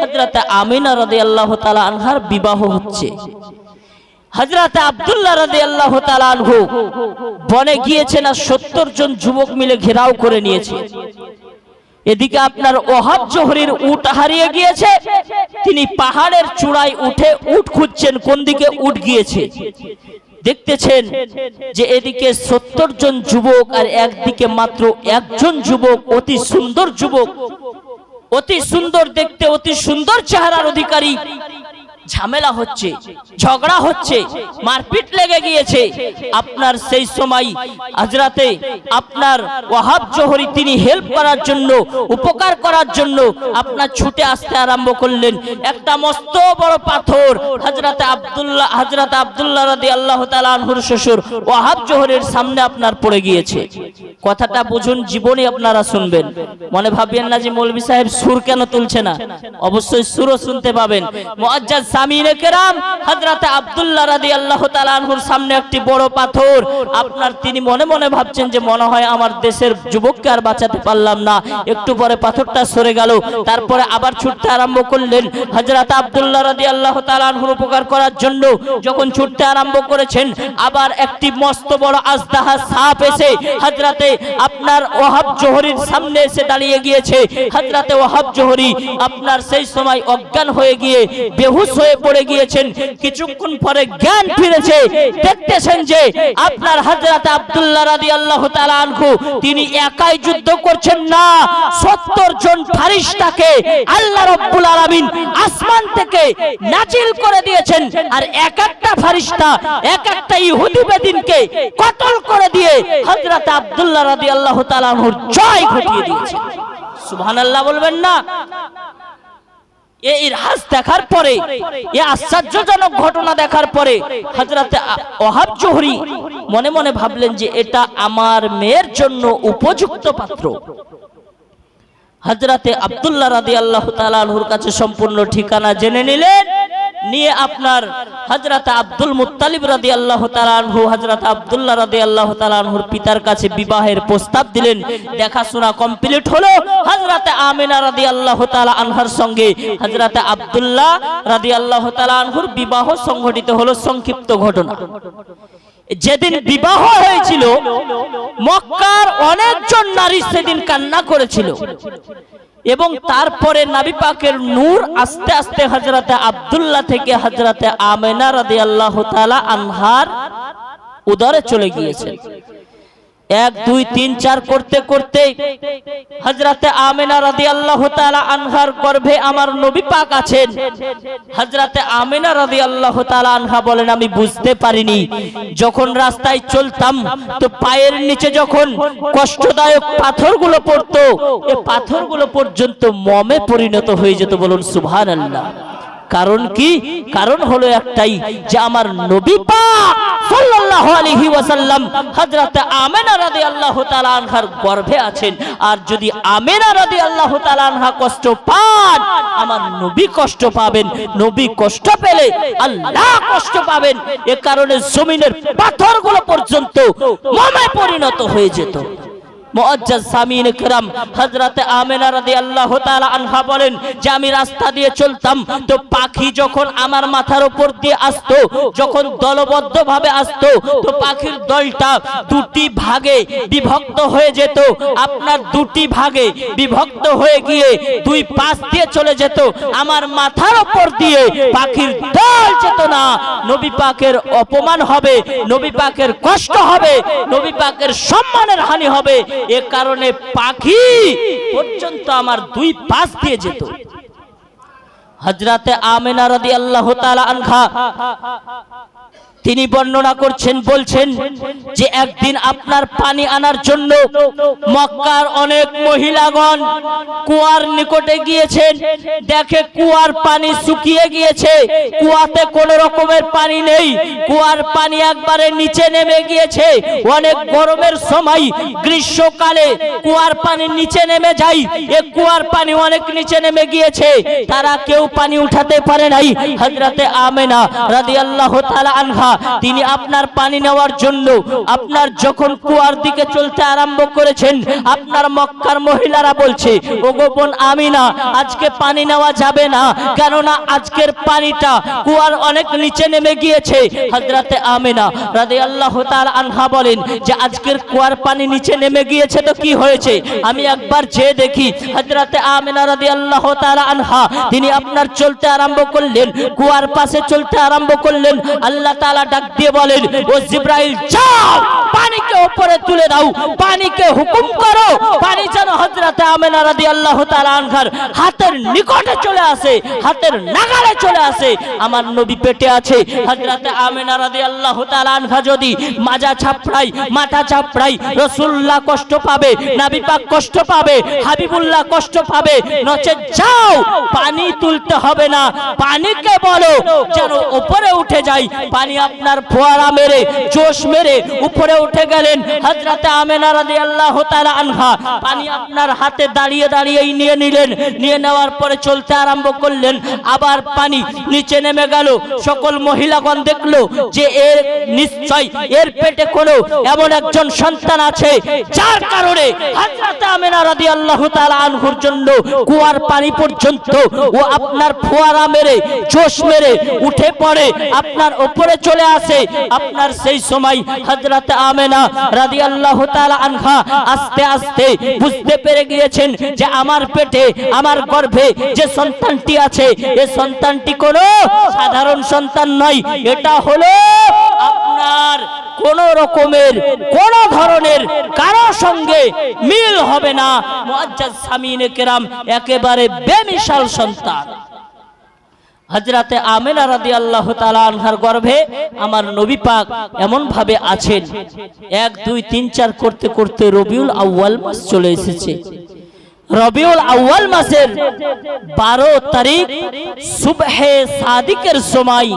হযরত আমিনা রাদিয়াল্লাহু তাআলা আনহার বিবাহ হচ্ছে। হযরত আব্দুল্লাহ রাদিয়াল্লাহু তাআলা আনহু বনে গিয়েছেন আর 70 জন যুবক মিলে ঘেরাও করে নিয়েছে। এদিকে আপনার ওহাব জোহরির উট হারিয়ে গিয়েছে, তিনি পাহাড়ের চূড়ায় উঠে উট খুঁজছেন কোন দিকে উট গিয়েছে। দেখতেছেন যে এদিকে 70 জন যুবক আর একদিকে মাত্র একজন যুবক, অতি সুন্দর যুবক, অতি সুন্দর দেখতে, অতি সুন্দর চেহারার অধিকারী। ঝামেলা হচ্ছে, ঝগড়া হচ্ছে, মারপিট লেগে গিয়েছে, আপনার সেই সময় হযরতে আপনার ওয়াহাব জোহরি তিনি হেল্প করার জন্য, উপকার করার জন্য আপনার ছুটে আসতে আরম্ভ করলেন। একটা মস্ত বড় পাথর হযরতে আব্দুল্লাহ রাদিয়াল্লাহু তাআলা আনহুর শ্বশুর ওয়াহাব জোহরির সামনে আপনার পড়ে গিয়েছে। কথাটা বুঝুন, জীবনে আপনারা শুনবেন, মনে ভাবেন না যে মৌলভী সাহেব সুর কেন তুলছে না, অবশ্যই সুরও শুনতে পাবেন। মুআজ্জাজ সামিনে কেরাম, হযরতে আব্দুল্লাহ রাদিয়াল্লাহু তাআলা আনহুর সামনে একটি বড় পাথর, আপনার তিনি মনে মনে ভাবছেন যে মনে হয় আমার দেশের যুবককে আর বাঁচাতে পারলাম না, একটু পরে পাথরটা সরে গেল। তারপরে আবার ছুটতে আরম্ভ করলেন হযরতে আব্দুল্লাহ রাদিয়াল্লাহু তাআলা আনহুর উপকার করার জন্য। যখন ছুটতে আরম্ভ করেছেন, আবার একটি মস্ত বড় আজদাহা সাপ এসে হযরতে আপনার ওয়াহাব জোহরির সামনে এসে দাঁড়িয়ে গিয়েছে। হযরতে ওয়াহাব জোহরি আপনার সেই সময় অজ্ঞান হয়ে গিয়ে বেহুশ হয়ে পড়ে গিয়েছেন। কিছুক্ষণ পরে জ্ঞান ফিরেছে, দেখতেছেন যে আপনার হযরতে আব্দুল্লাহ রাদিয়াল্লাহু তাআলা আনহু তিনি একাই যুদ্ধ করছেন না, 70 জন ফারিস্তাকে আল্লাহ রাব্বুল আলামিন আসমান থেকে নাজিল করে দিয়েছেন। আর এক একটা ফারিস্তা এক একটা ইহুদি বেদিনকে কতল করে দিয়ে হযরতে আব্দুল্লাহ রাদিয়াল্লাহু তাআলা আনহুর জয় ঘটিয়ে দিয়েছে। সুবহানাল্লাহ বলবেন না? এই রাজ দেখার পরে, এই আশ্চর্যজনক ঘটনা দেখার পরে হযরতে ওয়াহাব জোহরি মনে মনে ভাবলেন যে এটা আমার মেয়ের জন্য উপযুক্ত পাত্র। হযরতে আব্দুল্লাহ রাদিয়াল্লাহু তাআলা আনহুর কাছে সম্পূর্ণ ঠিকানা জেনে নিলেন, নিয়ে আপনার হযরতে আব্দুল মুত্তালিব রাদিয়াল্লাহু তাআলা আনহু হযরতে আব্দুল্লাহ রাদিয়াল্লাহু তাআলা আনহুর পিতার কাছে বিবাহের প্রস্তাব দিলেন। দেখাশোনা কমপ্লিট হলো। হযরতে আমিনা রাদিয়াল্লাহু তাআলা আনহার সঙ্গে হযরতে আব্দুল্লাহ রাদিয়াল্লাহু তাআলা আনহুর বিবাহ সংঘটিত হলো। সংক্ষিপ্ত ঘটনা, যেদিন বিবাহ হয়েছিল মক্কার অনেকজন নারী সেদিন কান্না করেছিল, এবং তারপরে নবী পাকের নূর আস্তে আস্তে হযরতে আব্দুল্লাহ থেকে হযরতে আমিনা রাদিয়াল্লাহু তাআলা আনহার উদরে চলে গিয়েছে। 1 2 3 4 করতে করতে হযরতে আমিনা রাদিয়াল্লাহু তাআলা আনহার গর্ভে আমার নবী পাক আছেন। হযরতে আমিনা রাদিয়াল্লাহু তাআলা আনহা বলেন, আমি বুঝতে পারিনি, যখন রাস্তায় চলতাম তো পায়ের নিচে যখন কষ্টদায়ক পাথরগুলো পড়তো, এই পাথরগুলো পর্যন্ত মমে পরিণত হয়ে যেত। বলুন সুবহানাল্লাহ। কারণ কি? কারণ হলো একটাই, যে আমার নবী পাক সাল্লাল্লাহু আলাইহি ওয়াসাল্লাম হযরতে আমিনা রাদিয়াল্লাহু তাআলা আনহার গর্ভে আছেন। আর যদি আমিনা রাদিয়াল্লাহু তাআলা আনহা কষ্ট পান, আমার নবী কষ্ট পাবেন। নবী কষ্ট পেলে আল্লাহ কষ্ট পাবেন। এ কারণে জমিনের পাথরগুলো পর্যন্ত মোমে পরিণত হয়ে যেত। মুআজ্জাজ সামিন کرام, হযরতে আমিনা রাদিয়াল্লাহু তাআলা আনহা বলেন যে আমি রাস্তা দিয়ে চলতাম তো পাখি যখন আমার মাথার উপর দিয়ে আসতো, যখন দলবদ্ধভাবে আসতো, তো পাখির দলটা দুটি ভাগে বিভক্ত হয়ে যেত। আপনার দুটি ভাগে বিভক্ত হয়ে গিয়ে দুই পাশ দিয়ে চলে যেত। আমার মাথার উপর দিয়ে পাখির দল যেত না। নবী পাকের অপমান হবে, নবী পাকের কষ্ট হবে, নবী পাকের সম্মানের হানি হবে। এ কারণে পাখি পর্যন্ত আমার দুই পাশ দিয়ে যেত। হযরতে আমিনা রাদিয়াল্লাহু তাআলা আনহা তিনি বর্ণনা করছেন, বলছেন যে একদিন আপনার পানি আনার জন্য মক্কার অনেক মহিলাগণ কুয়ার নিকটে গিয়েছেন। দেখে কুয়ার পানি শুকিয়ে গিয়েছে, কুয়াতে কোনো রকমের পানি নেই, কুয়ার পানি একবারে নিচে নেমে গিয়েছে। অনেক গরমের সময় গ্রীষ্মকালে কুয়ার পানি নিচে নেমে যায়, এ কুয়ার পানি অনেক নিচে নেমে গিয়েছে, তারা কেউ পানি উঠাতে পারে নাই। হযরতে আমিনা রাদিয়াল্লাহু তাআলা আনহা তিনি আপনার পানি নেওয়ার জন্য আপনার যখন কুয়ার দিকে চলতে আরম্ভ করেছেন, আপনার মক্কার মহিলারা বলছে, ওগো বোন আমিনা, আজকে পানি নেওয়া যাবে না, কেননা আজকের পানিটা কুয়ার অনেক নিচে নেমে গিয়েছে। হযরতে আমিনা রাদিয়াল্লাহু তাআলা আনহা বলেন যে আজকের কুয়ার পানি নিচে নেমে গিয়েছে তো কি হয়েছে, আমি একবার যেয়ে দেখি। হযরতে আমিনা রাদিয়াল্লাহু তাআলা আনহা তিনি আপনার চলতে আরম্ভ করলেন, কুয়ার পাশে চলতে আরম্ভ করলেন। আল্লাহ তাআলা ডাক দিয়ে বলেন, ও জিবরাইল যাও, পানিকে উপরে তুলে দাও, পানিকে হুকুম করো, পানি যেন হযরতে আমেনা রাদিয়াল্লাহু তাআলা আনহার হাতের নিকটে চলে আসে, হাতের নাগালে চলে আসে। আমার নবী পেটে আছে, হযরতে আমেনা রাদিয়াল্লাহু তাআলা আনহা যদি মাজা চাপড়াই, মাথা চাপড়াই, রাসূলুল্লাহ কষ্ট পাবে, নবী পাক কষ্ট পাবে, হাবিবুল্লাহ কষ্ট পাবে। নচে যাও, পানি তুলতে হবে না, পানিকে বলো যেন উপরে উঠে যায়। পানি আপনার ফোয়ারা মেরে, জোশ মেরে উপরে উঠে গেলেন হযরতে আমেনা রাদিয়াল্লাহু তাআলা আনহা। পানি আপনার হাতে দাঁড়িয়ে দাঁড়িয়েই নিয়ে নিলেন, নিয়ে নেওয়ার পরে চলতে আরম্ভ করলেন। আবার পানি নিচে নেমে গেল। সকল মহিলাগণ দেখলো যে এর নিশ্চয় এর পেটে কোনো এমন একজন সন্তান আছে যার কারণে হযরতে আমেনা রাদিয়াল্লাহু তাআলা আনহুর জন্য কুয়ার পানি পর্যন্ত ও আপনার ফোয়ারা মেরে, জোশ মেরে উঠে পড়ে, আপনার উপরে চলে আসে। আপনার সেই সময় হযরতে আমেনা রাদিয়াল্লাহু তাআলা আনহা আস্তে আস্তে বুঝতে পেরে গিয়েছেন যে আমার পেটে, আমার গর্ভে যে সন্তানটি আছে, এই সন্তানটি কোনো সাধারণ সন্তান নয়। এটা হলো আপনার কোন রকমের, কোন ধরনের কারো সঙ্গে মিল হবে না। মুআজ্জাজ সামিনে কেরাম, একেবারে বেমিসাল সন্তান। হযরতে আমেনা রাদিয়াল্লাহু তাআলা আনহার গর্ভে আমার নবী পাক এমন ভাবে আছেন। 1 2 3 4 করতে করতে রবিউল আউয়াল মাস চলে এসেছে। রবিউল আউয়াল মাসের 12 তারিখ সুবহে সাদিকের সময়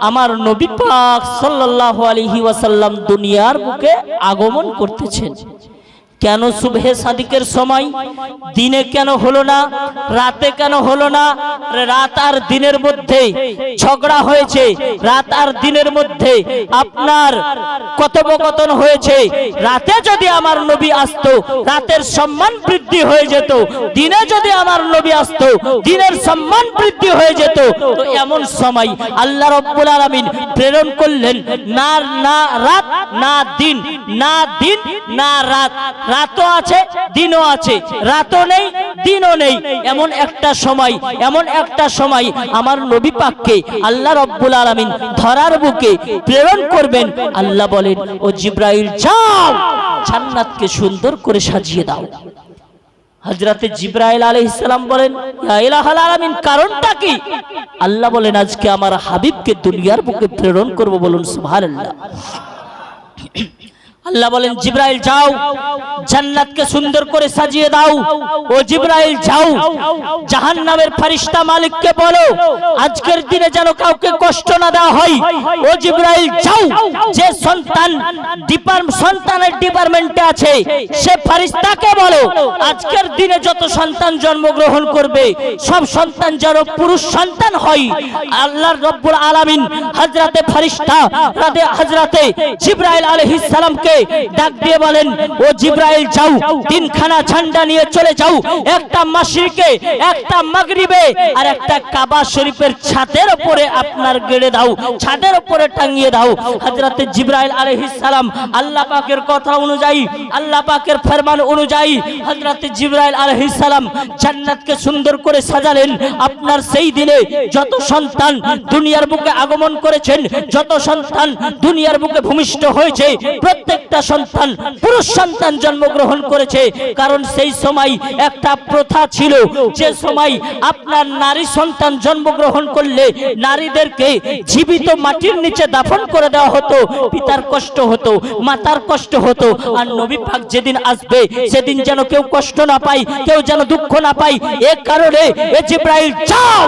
আমার নবী পাক সাল্লাল্লাহু আলাইহি ওয়াসাল্লাম দুনিয়ার বুকে আগমন করতেছেন। কেন সুবহে সাদিকের সময়? দিনে কেন হলো না, রাতে কেন হলো না? রাত আর দিনের মধ্যে ঝগড়া হয়েছে, রাত আর দিনের মধ্যে আপনার কথোপকথন হয়েছে। রাতে যদি আমার নবী আসতো, রাতের সম্মান বৃদ্ধি হয়ে যেত। দিনে যদি আমার নবী আসতো, দিনের সম্মান বৃদ্ধি হয়ে যেত। তো এমন সময় আল্লাহ রাব্বুল আলামিন প্রেরণ করলেন না না রাত না দিন, না দিন না রাত। রাতও আছে, দিনও আছে, রাতও নেই, দিনও নেই। এমন একটা সময়, এমন একটা সময় আমার নবী পাককে আল্লাহ রাব্বুল আলামিন ধরার বুকে প্রেরণ করবেন। আল্লাহ বলেন, ও জিবরাইল যাও, জান্নাতকে সুন্দর করে সাজিয়ে দাও। হযরতে জিবরাইল আলাইহিস সালাম বলেন, ইয়া ইলাহাল আলামিন, কারণটা কি? আল্লাহ বলেন, আজকে আমার হাবিবকে দুনিয়ার বুকে প্রেরণ করব। বলুন সুবহানাল্লাহ। আল্লাহ বলেন, জিবরাইল যাও, জান্নাতকে সুন্দর করে সাজিয়ে দাও। ও জিবরাইল যাও, জাহান্নামের ফেরেশতা মালিককে বলো আজকের দিনে যেন কাউকে কষ্ট না দেওয়া হয়। ও জিবরাইল যাও, যে সন্তানের ডিপার্টমেন্টে আছে সে ফেরেশতাকে বলো আজকের দিনে যত সন্তান জন্মগ্রহণ করবে সব সন্তান যেন পুরুষ সন্তান হয়। আল্লাহ রাব্বুল আলামিন হযরতে ফেরেশতা হযরতে জিবরাইল আলাইহিস সালামকে ডাক দিয়ে বলেন, ও জিবরাইল যাও, তিনখানা ঝান্ডা নিয়ে চলে যাও, একটা মাশরিকে, একটা মাগরিবে, আর একটা কাবা শরীফের ছাদের উপরে আপনার গেড়ে দাও, ছাদের উপরে টাঙিয়ে দাও। হযরতে জিবরাইল আলাইহিস সালাম আল্লাহ পাকের কথা অনুযায়ী, আল্লাহ পাকের ফরমান অনুযায়ী হযরতে জিবরাইল আলাইহিস সালাম জান্নাতকে সুন্দর করে সাজালেন। আপনার সেই দিনে যত সন্তান দুনিয়ার বুকে আগমন করেছেন, যত সন্তান দুনিয়ার বুকে ভূমিষ্ঠ হয়েছে, প্রত্যেকটা সন্তান পুরুষ সন্তান জন্মগ্রহণ করেছে। কারণ সেই সময় একটা প্রথা ছিল, যে সময় আপনার নারী সন্তান জন্মগ্রহণ করলে নারীদেরকে জীবিত মাটির নিচে দাফন করে দেওয়া হতো। পিতার কষ্ট হতো, মাতার কষ্ট হতো। আর নবী পাক যেদিন আসবে সেদিন যেন কেউ কষ্ট না পায়, কেউ যেন দুঃখ না পায়। এই কারণে এ জিবরাইল যাও,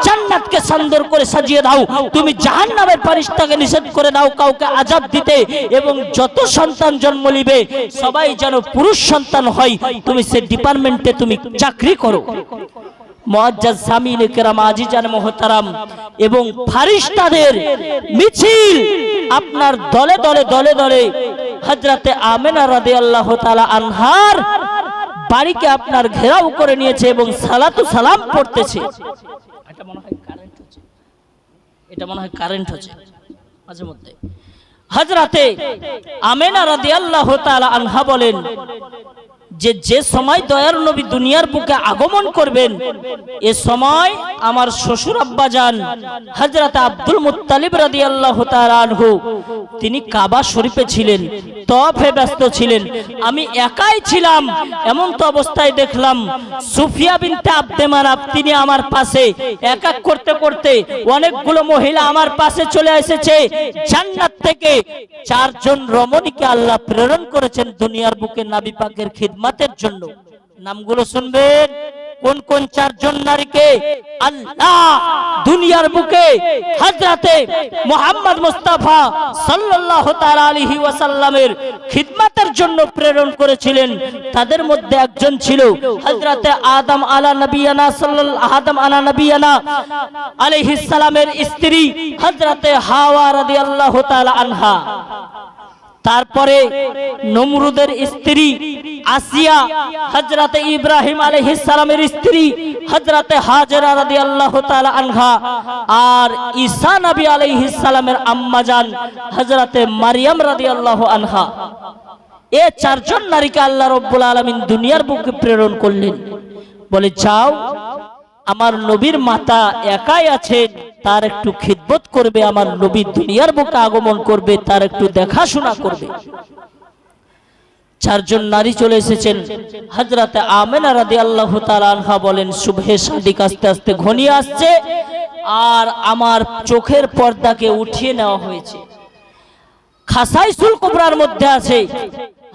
জান্নাতকে সুন্দর করে সাজিয়ে দাও। তুমি জাহান্নামের ফেরেশতাকে নিষেধ করে দাও কাউকে আযাব দিতে, এবং যত সন্তান জন্ম নিবে সবাই যেন পুরুষ সন্তান হয়। তুমি সে ডিপার্টমেন্টে তুমি চাকরি করো। মুআজ্জাজ সামিনে কেরাম, আজিজান মুহতারাম, এবং ফেরেশতাদের মিছিল আপনার দলে দলে দলে দলে হযরতে আমেনা রাদিয়াল্লাহু তাআলা আনহার বাড়িকে আপনার ঘেরাও করে নিয়েছে এবং সালাতু সালাম পড়তেছে। এটা মনে হয় কারেন্ট হচ্ছে, এটা মনে হয় কারেন্ট হচ্ছে মাঝে মধ্যে। হযরতে আমেনা রাদিয়াল্লাহু তাআলা আনহা বলেন, যে সময় দয়ার নবী দুনিয়ার বুকে আগমন করবেন, এ সময় আমার শ্বশুর আব্বাজান হযরত আব্দুল মুত্তালিব রাদিয়াল্লাহু তাআলা আনহু তিনি কাবা শরীফে ছিলেন, তওয়াফে ব্যস্ত ছিলেন। আমি একাই ছিলাম। এমন তো অবস্থায় দেখলাম সুফিয়া বিনতে আব্দে মানাফ তিনি আমার পাশে এক এক করতে করতে অনেকগুলো মহিলা আমার পাশে চলে এসেছে। জান্নাত থেকে 4 জন রমণীকে আল্লাহ প্রেরণ করেছেন দুনিয়ার বুকে নবী পাকের খিদমতের জন্য। নামগুলো শুনবেন। কোন কোন 4 জন নারীকে আল্লাহ দুনিয়ার বুকে হযরতে মুহাম্মদ মুস্তাফা সাল্লাল্লাহু তাআলা আলাইহি ওয়াসাল্লামের খিদমতের জন্য প্রেরণ করেছিলেন? তাদের মধ্যে একজন ছিল হযরতে আদম আলা নবিয়ানা আলাইহিস সালামের স্ত্রী হযরতে হাওয়া রাদিয়াল্লাহু তাআলা আনহা। তারপরে নমরুদের স্ত্রী আসিয়া, হযরতে ইব্রাহিম আলাইহিস সালামের স্ত্রী হযরতে হাজরা রাদিয়াল্লাহু তাআলা আনহা, আর ঈসা নবী আলাইহিস সালামের আম্মা জান হযরতে মারইয়াম রাদিয়াল্লাহু আনহা। এই 4 জন নারীকে আল্লাহ রাব্বুল আলামিন দুনিয়ার বুকে প্রেরণ করলেন। বলে যাও, আমার নবীর মাতা একাই আছে, তার একটু খিদমত করবে, আমার নবী দুনিয়ার বুকে আগমন করবে, তার একটু দেখাশোনা করবে। 4 জন নারী চলে এসেছেন। হযরতে আমেনা রাদিয়াল্লাহু তাআলা আনহা বলেন, সুবহে সাদিক আস্তে আস্তে ঘনিয়ে আসছে আর আমার চোখের পর্দাকে উঠিয়ে নেওয়া হয়েছে। খাসাইসুল কুবরার মধ্যে আছে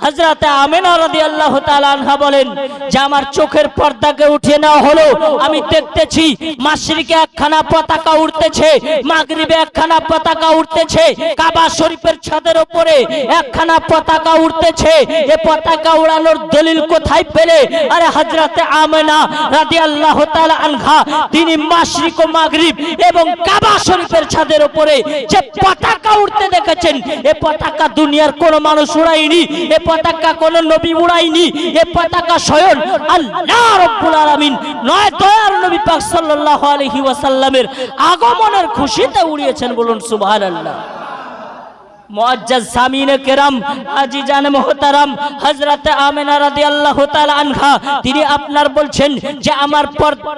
হযরতে আমেনা রাদিয়াল্লাহু তাআলা আনহা বলেন যে আমার চোখের পর্দাকে উঠিয়ে নেওয়া হলো। আমি দেখতেছি মাশরিকে একখানা পতাকা উড়তেছে, মাগরিবে একখানা পতাকা উড়তেছে, কাবা শরীফের ছাদের উপরে একখানা পতাকা উড়তেছে। এই পতাকা উড়ানোর দলিল কোথায় পেলে? আরে হযরতে আমেনা রাদিয়াল্লাহু তাআলা আনহা তিনি মাশরিক ও মাগরিব এবং কাবা শরীফের ছাদের উপরে যে পতাকা উড়তে দেখেছেন, এই পতাকা দুনিয়ার কোনো মানুষ উড়ায়নি, এই পতাকা কোন নবী উড়ায়নি। এই পতাকা স্বয়ং আল্লাহ রাব্বুল আলামিন নয় দয়ার নবী পাক সাল্লাল্লাহু আলাইহি ওয়াসাল্লামের আগমনের খুশিতে উড়িয়েছেন। বলুন সুবহানাল্লাহ। মুআজ্জাজ সামিনে কেরাম, আজিজান মুহতারাম, হযরতে আমেনা রাদিয়াল্লাহু তাআলা আনহা তিনি আপনার বলছেন যে আমার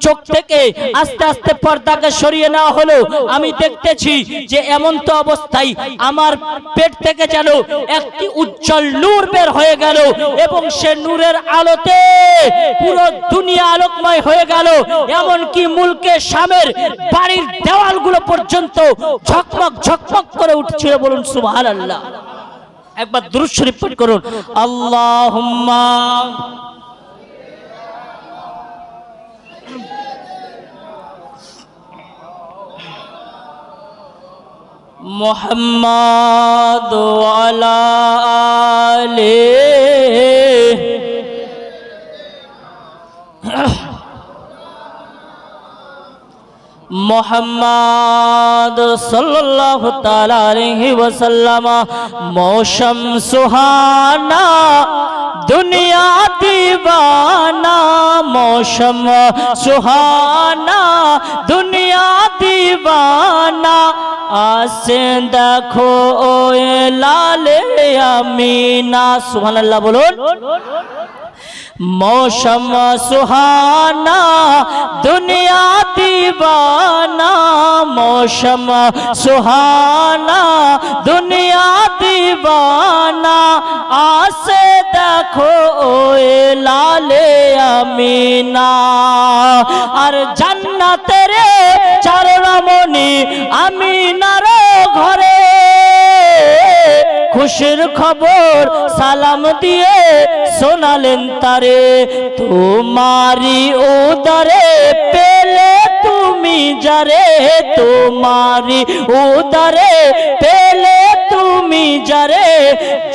চোখ থেকে আস্তে আস্তে পর্দাকে সরিয়ে নেওয়া হলো। আমি দেখতেছি যে এমন তো অবস্থায় আমার পেট থেকে যেন একটি উজ্জ্বল নূর বের হয়ে গেল এবং সে নূরের আলোতে পুরো দুনিয়া আলোকময় হয়ে গেল। এমন কি মুলকে শামের বাড়ির দেওয়ালগুলো পর্যন্ত ঝকমক ঝকমক করে উঠছিল। বলুন সুবহানাল্লাহ। একবার দুরূদ শরীফ পাঠ করুন। আল্লাহুম্মা মুহাম্মাদ ওয়া আলা আলিহি मोहम्मद सल्लल्लाहु ताला अलैहि वसल्लम। मौसम सुहाना दुनिया दीवाना, मौसम सुहाना दुनिया दीवाना, आसे देखो ओए लाले अमीना। सुभानअल्लाह बोलुन। मौसम सुहाना दुनिया दीवाना, मौसम सुहाना दुनिया दीवाना, आसे देखो ओए लाले अमीना। और जन्नतेर 4 रमणी आमीनार घरे खुशिर खबर सालाम दिए शोनालेन तारे, तुम्हारी उदरे पेले तुमी जारे, तुम्हारी उदरे पेले तुमी जारे,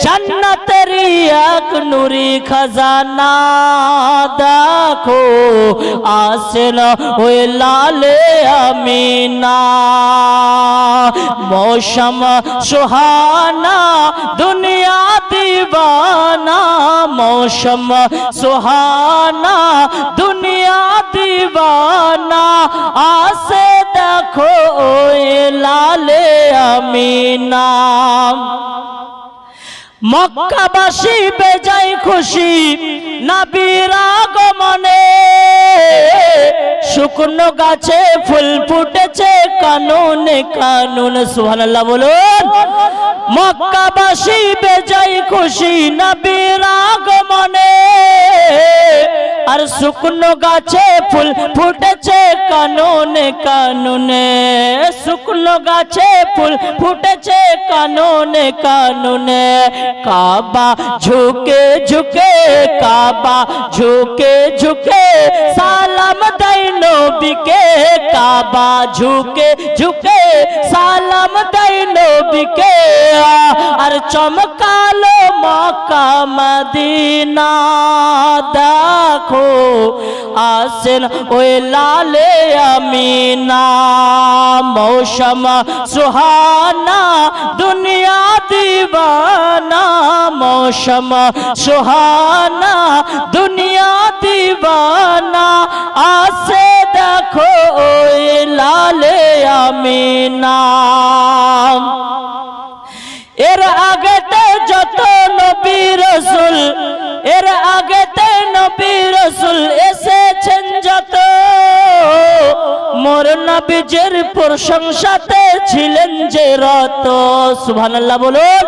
जन्नतेर एक नूरी खजाना देखो आसेन ओए लाले अमीना। मौसम सुहाना दुनिया दीवाना, मौसम सुहाना दुनिया दीवाना, आसे देखो ओए लाले अमीना। মক্কাবাসী বেজায় খুশি নবীর আগমনে, শুকনো গাছে ফুল ফুটেছে কাননে কাননে। সুবহানাল্লাহ বলুন। মক্কাবাসী বেজায় খুশি নবীর আগমনে, আর শুকনো গাছে ফুল ফুটেছে কাননে কাননে। শুকনো গাছে ফুল ফুটেছে কাননে কাননে। কাবা ঝুঁকে ঝুঁকে, কাবা ঝুঁকে ঝুঁকে সালাম দেয় নবীকে। কাবা ঝুঁকে ঝুঁকে সালাম দেয় নবীকে। আর চমকালো মক্কা মদিনা, দেখো আসেন ওই লালে আমিনা। মৌসম সুহানা দুনিয়া দিবানা, মৌসম সুহানা দুনিয়া দিবানা। আসে দেখো ওই লালে আমিনা। এর আগেতে যত নবী রাসূল, এর আগেতে নবী রাসূল এসেছেন যত, মোর নবীজির প্রশংসাতে ছিলেন যে রত। সুবহানাল্লাহ বলুন।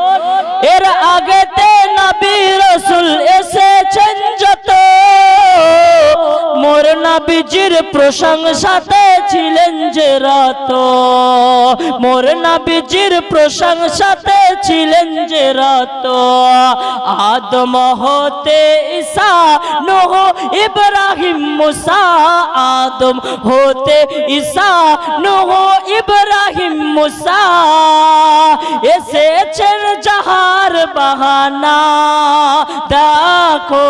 এর আগেতে নবী রাসূল এসেছেন যত, মোর নবীজির প্রশংসাতে ছিলেন যে রত। মোর নবীজির প্রশংসাতে ছিলেন যে রত। আদম হতে ঈসা নূহ ইব্রাহিম মুসা, আদম হতে ঈসা নূহ ইব্রাহিম মুসা। এসেছেন যাহার বাহানা, দেখো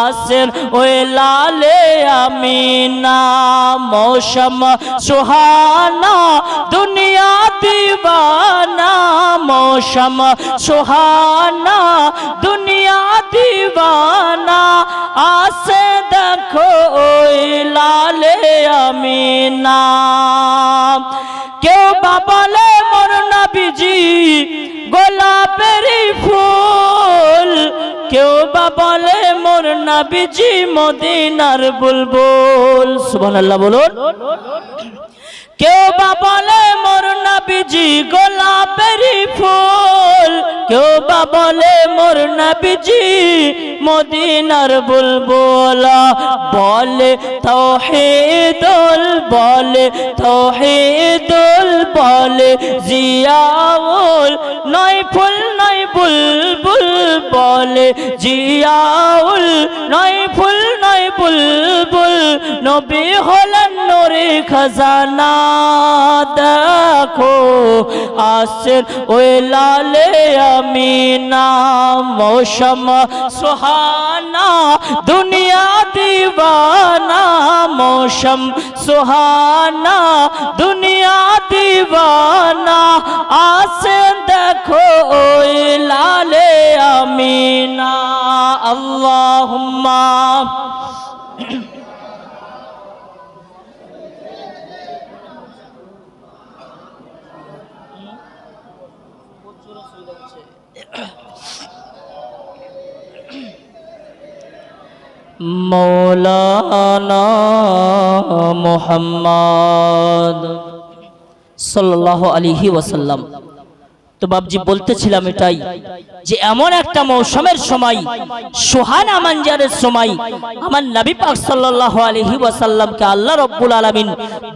আসেন ওই লালে আমিনা। মৌসম সুহানা দুনিয়া দিবানা, মৌসম সুহানা দুনিয়া দিবানা। আসে দেখো ওই লালে আমিনা। কেউ বা বলে মোর নবীজি গোলাপের ফুল, কেউ বা বলে মোর নবীজি মদিনার বুলবুল। সুবহানাল্লাহ বলুন। কেউ বা বলে মোর নবীজি গোলাপের ফুল, কেউ বা বলে মোর নবীজি মদিনার বুলবুল। বলে তাওহীদুল, বলে তাওহীদুল, বলে জিয়াউল, নয় ফুল নয় বুলবুল। বলে জিয়াউল, নয় ফুল নয় বুলবুল। নবী হলেন নূরে খাজানা, দেখো আসেন ওই লালে আমিনা। মৌসম সুহানা দুনিয়া দিবানা, মৌসম সুহানা দুনিয়া দিবানা। আসেন দেখো ওই লালে আমিনা। আল্লাহুম্মা মৌলানা মুহাম্মদ সাল্লাল্লাহু আলাইহি ওয়াসাল্লাম। তো বাবজি বলতেছিলাম এটাই যে এমন একটা মৌসুমের সময়, সুহানা মানজারের সময় আমার নবী পাক সাল্লাল্লাহু আলাইহি ওয়াসাল্লামকে আল্লাহ রাব্বুল আলামিন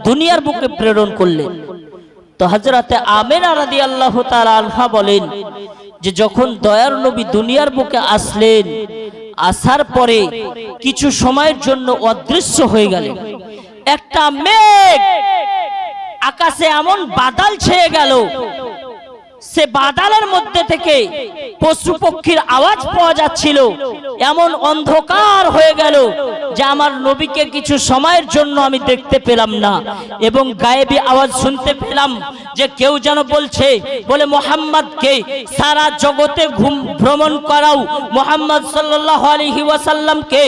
দুনিয়ার বুকে প্রেরণ করলেন। তো হযরতে আমিনা রাদিয়াল্লাহু তাআলা আনহা বলেন যে যখন দয়ার নবী দুনিয়ার বুকে আসলেন, আসার পরে কিছু সময়ের জন্য অদৃশ্য হয়ে গেলেন। একটা মেঘ আকাশে এমন বাদল ছেয়ে গেল, সে বাদলের মধ্যে থেকে পশু পক্ষীর আওয়াজ পাওয়া যাচ্ছিল। এমন অন্ধকার হয়ে গেল যে আমার নবীকে কিছু সময়ের জন্য আমি দেখতে পেলাম না, এবং গায়েবী আওয়াজ শুনতে পেলাম যে কেউ যেন বলছে, বলে মুহাম্মদকে সারা জগতে ভ্রমণ করাও, মুহাম্মদ সাল্লাল্লাহু আলাইহি ওয়াসাল্লামকে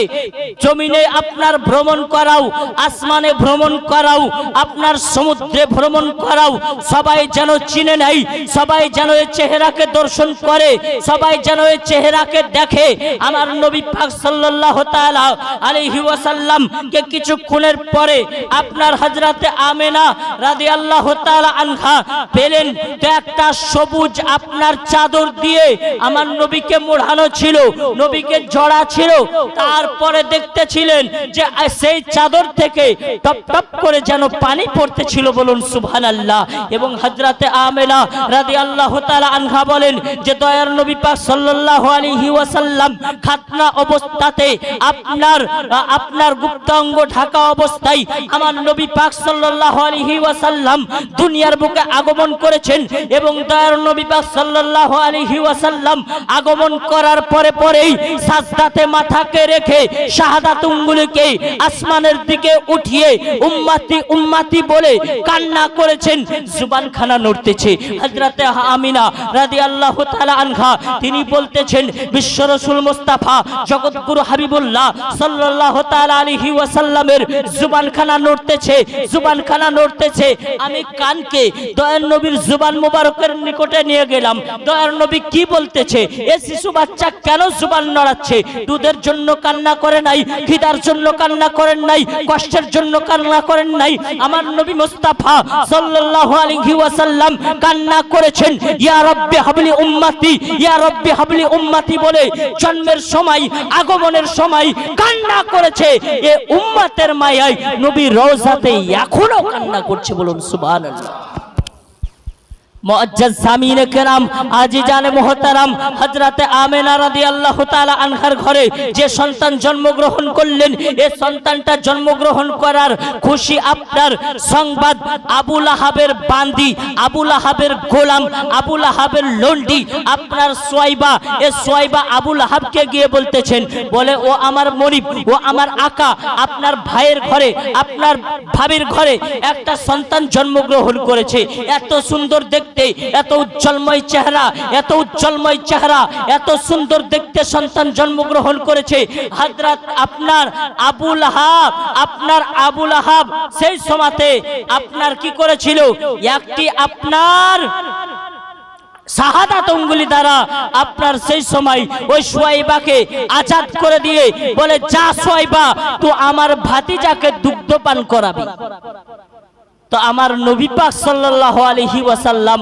জমিনে আপনার ভ্রমণ করাও, আসমানে ভ্রমণ করাও, আপনার সমুদ্রে ভ্রমণ করাও, সবাই যেন চিনে নেয়, সবাই যেন এই চেহারাকে দর্শন করে, সবাই যেন এই চেহারাকে দেখে। আমার নবী পাক সাল্লাল্লাহু তাআলা আলাইহি ওয়াসাল্লাম কে কিছুক্ষণের পরে আপনার হযরতে আমেনা রাদিয়াল্লাহু তাআলা আনহা পেলেন তো একটা সবুজ আপনার চাদর দিয়ে আমার নবীকে মোড়ানো ছিল, নবীকে জড়া ছিল। তারপরে দেখতেছিলেন যে সেই চাদর থেকে টপ টপ করে যেন পানি পড়তেছিল, বলুন সুবহানাল্লাহ। এবং হযরতে আমেনা রাদিয়াল্লাহু তাআলা আনহা বলেন যে দয়ার নবী পাক সাল্লাল্লাহু আলাইহি ওয়াসাল্লাম খাতনা অবস্থাতে আপনার গুপ্তাঙ্গ ঢাকা অবস্থায় আমার নবী পাক সাল্লাল্লাহু আলাইহি ওয়াসাল্লাম দুনিয়ার বুকে আগমন করেছেন। এবং দয়ার নবী পাক সাল্লাল্লাহু আলাইহি ওয়াসাল্লাম আগমন করার পরেই সাজদাতে মাথাকে রেখে শাহাদাত আঙ্গুলকে আসমানের দিকে উঠিয়ে উম্মতি উম্মতি বলে কান্না করেছেন, জুবানখানা নড়তেছে। হযরতে আমিনা রাদিয়াল্লাহু তাআলা আনহা তিনি বলতেছেন বিশ্ব রাসূল মুস্তাফা জগৎগুরু হাবিবুল্লাহ সাল্লাল্লাহু তাআলা আলাইহি ওয়াসাল্লামের জুবানখানা নড়তেছে, জুবানখানা নড়তেছে। আমি কানকে দয়ার নবীর জুবান মোবারকের নিকটে নিয়ে গেলাম। দয়ার নবী কি বলতেছে? এ শিশু বাচ্চা কেন জুবান নড়াচ্ছে? দুধের জন্য কান্না করে নাই, খিদার জন্য কান্না করেন নাই, কষ্টের জন্য কান্না করেন নাই। আমার নবী মুস্তাফা সাল্লাল্লাহু আলাইহি ওয়াসাল্লাম কান্না করেছেন ইয়া রাব্বি হাবলি উম্মতি, ইয়া রাব্বি হাবলি উম্মতি বলে জন্মের সময় আগমনের সময় কান্না করেছে। এ উম্মতের মায়ায় নবী রওজাতে এখনো কান্না করছে, বলুন সুবহানাল্লাহ। মুআজ্জাজ সামিনে কেরাম আজিজানে মুহতারাম হযরতে আমেনা রাদিয়াল্লাহু তাআলা আনহার ঘরে যে সন্তান জন্মগ্রহণ করলেন, এই সন্তানটা জন্মগ্রহণ করার খুশি আপনার সংবাদ আবু লাহাবের বান্দি, আবু লাহাবের গোলাম, আবু লাহাবের লন্ডি আপনার সুয়াইবা, এই সুয়াইবা আবু লাহাবকে গিয়ে বলতেছেন, বলে ও আমার মনিব, ও আমার আকা, আপনার ভাইয়ের ঘরে আপনার ভাবির ঘরে একটা সন্তান জন্মগ্রহণ করেছে। এত সুন্দর দেখতে, এত উজ্জ্বলময় চেহারা, এত উজ্জ্বলময় চেহারা, এত সুন্দর দেখতে সন্তান জন্মগ্রহণ করেছে। হযরত আপনার আবু লাহাব, আপনার আবু লাহাব সেই সময়তে আপনার কি করেছিল? একটি আপনার শাহাদাত আঙ্গুলি দ্বারা আপনার সেই সময় ওই সুয়াইবাকে আজাদ করে দিয়ে বলে, যা সুয়াইবা তো আমার ভাতিজাকে দুগ্ধ পান করাবি। তো আমার নবী পাক সাল্লাল্লাহু আলাইহি ওয়াসাল্লাম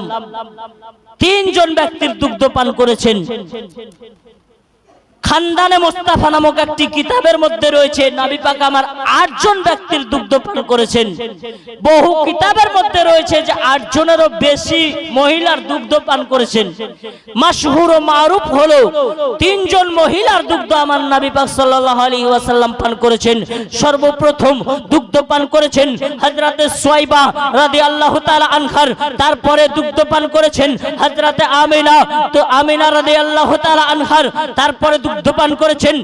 তিনজন ব্যক্তির দুগ্ধ পান করেছেন। খানদানে মুস্তাফা নামক একটি কিতাবের মধ্যে রয়েছে নবী পাক আমার 8 জন ব্যক্তির দুগ্ধ পান করেছেন। বহু কিতাবের মধ্যে রয়েছে যে 8 জনেরও বেশি মহিলার দুগ্ধ পান করেছেন। মাশহুর ও মারুফ হলো 3 জন মহিলার দুগ্ধ আমার নবী পাক সাল্লাল্লাহু আলাইহি ওয়াসাল্লাম পান করেছেন। সর্বপ্রথম দুগ্ধ পান করেছেন হযরতে সুয়াইবা রাদিয়াল্লাহু তাআলা আনহার, তারপরে দুগ্ধ পান করেছেন হযরতে আমিনা, তো আমিনা রাদিয়াল্লাহু তাআলা আনহার, তারপরে দুগ্ধ পান করেছেন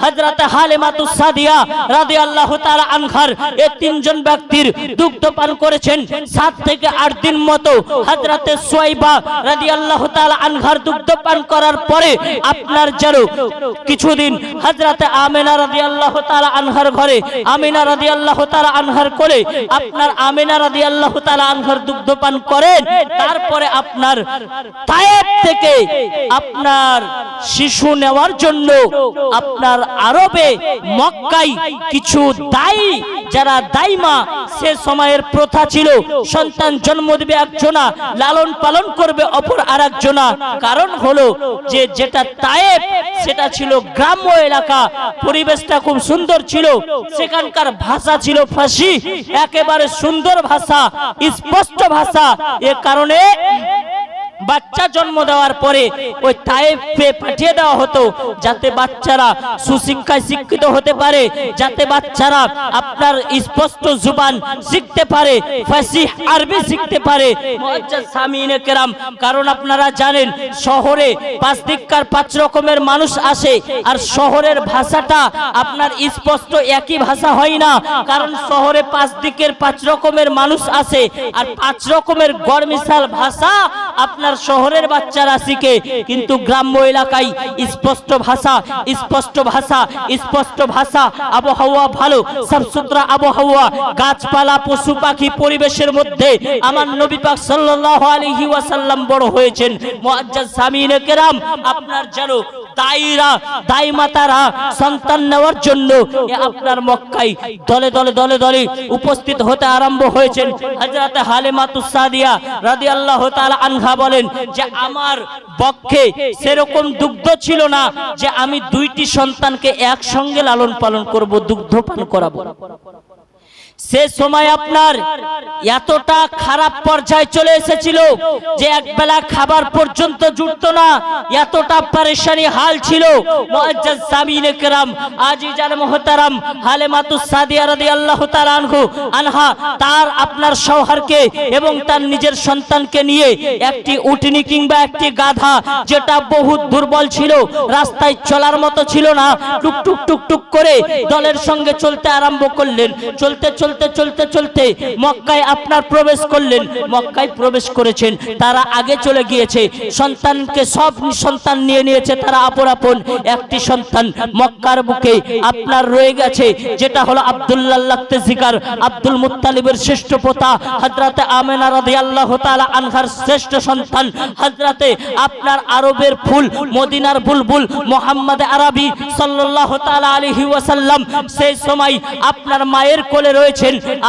হযরতে হালিমাতুস সাদিয়া রাদিয়াল্লাহু তাআলা আনহার। এই 3 জন ব্যক্তির দুগ্ধ পান করেছেন। 7 থেকে 8 দিন মতো হযরতে সুয়াইবা রাদিয়াল্লাহু তাআলা আনহার দুগ্ধ পান করার পরে আপনার যেন কিছুদিন হযরতে আমিনা রাদিয়াল্লাহু তাআলা আনহার ঘরে, আমিনা রাদিয়াল্লাহু তাআলা আনহার কোলে আপনার আমিনা রাদিয়াল্লাহু তাআলা আনহার দুগ্ধ পান করেন। তারপরে আপনার তায়েফ থেকে আপনার শিশু নেওয়ার জন্য আপনার আরবে মক্কায় কিছু দায়ী, যারা দাইমা, সে সময়ের প্রথা ছিল সন্তান জন্ম দেবে একজনা, লালন পালন করবে অপর আরেকজনা। কারণ হলো যে যেটা তায়েফ সেটা ছিল গ্রাম্য এলাকা, পরিবেশটা খুব সুন্দর ছিল, সেখানকার ভাষা ছিল ফার্সি, একেবারে সুন্দর ভাষা, স্পষ্ট ভাষা। এ কারণে বাচ্চা জন্ম দেওয়ার পরে ওই তায়েফে পাঠিয়ে দেওয়া হতো, যাতে বাচ্চারা সুশিক্ষায় শিক্ষিত হতে পারে, যাতে বাচ্চারা আপনার স্পষ্ট জুবান শিখতে পারে, ফাসিহ আরবি শিখতে পারে। মুআজ্জাজ সামিনে কেরাম, কারণ আপনারা জানেন শহরে 5 দিককার 5 রকমের মানুষ আসে, আর শহরের ভাষাটা আপনার স্পষ্ট একই ভাষা হয় না, কারণ শহরে 5 দিকের 5 রকমের মানুষ আসে, আর 5 রকমের গড়মিশাল ভাষা আপনার শহরের বাচ্চারা শিখে, কিন্তু গ্রাম্য এলাকায় স্পষ্ট ভাষা, আবহাওয়া ভালো, সাফসুতরা আবহাওয়া, গাছপালা, পশু পাখি, পরিবেশের মধ্যে আমার নবী পাক সাল্লাল্লাহু আলাইহি ওয়াসাল্লাম বড় হয়েছেন। মুআজ্জাজ সামিনে কেরাম, আপনার যেন দাইমাতারা সন্তান নেওয়ার জন্য আপনার মক্কায় দলে দলে উপস্থিত হতে আরম্ভ হয়েছেন। হযরত হালিমাতুস সাদিয়া রাদিয়াল্লাহু তাআলা আনহা বলেন যে আমার পক্ষে সেরকম দুগ্ধ ছিল না যে আমি দুইটি সন্তানকে একসঙ্গে লালন পালন করব, দুগ্ধ পান করাবো। সে সময় আপনার এতটা খারাপ পর্যায়ে চলে এসেছিল যে একবেলা খাবার পর্যন্ত জুটতো না, এতটা পরেশানি হাল ছিল। মুআজ্জাজ সামিনে কেরাম, আজিজান মুহতারাম হালিমাতুস সাদিয়া রাদিয়াল্লাহু তাআলা আনহা তার আপনার শওহরকে এবং তার নিজের সন্তানকে নিয়ে একটি উটনি কিংবা একটি গাধা, যেটা বহুত দুর্বল ছিল, রাস্তায় চলার মতো ছিল না, টুকটুক টুকটুক করে দলের সঙ্গে চলতে আরম্ভ করলেন। চলতে চলতে মক্কায় আপনার প্রবেশ করলেন। মক্কায় প্রবেশ করেছেন, তারা আগে চলে গিয়েছে, সন্তানকে সব সন্তান নিয়ে নিয়েছে তারা আপন আপন। একটি সন্তান মক্কার বুকে আপনার রয়ে গেছে, যেটা হলো আব্দুল্লাহ লাগতে জিকার, আব্দুল মুত্তালিবের শ্রেষ্ঠ পোতা হযরতে আমিনা রাদিয়াল্লাহু তাআলা আনহার শ্রেষ্ঠ সন্তান, হযরতে আপনার আরবের ফুল, মদিনার বুলবুল মুহাম্মদ আরবি সাল্লাল্লাহু তাআলা আলাইহি ওয়াসাল্লাম সেই সময় আপনার মায়ের কোলে রয়েছেন,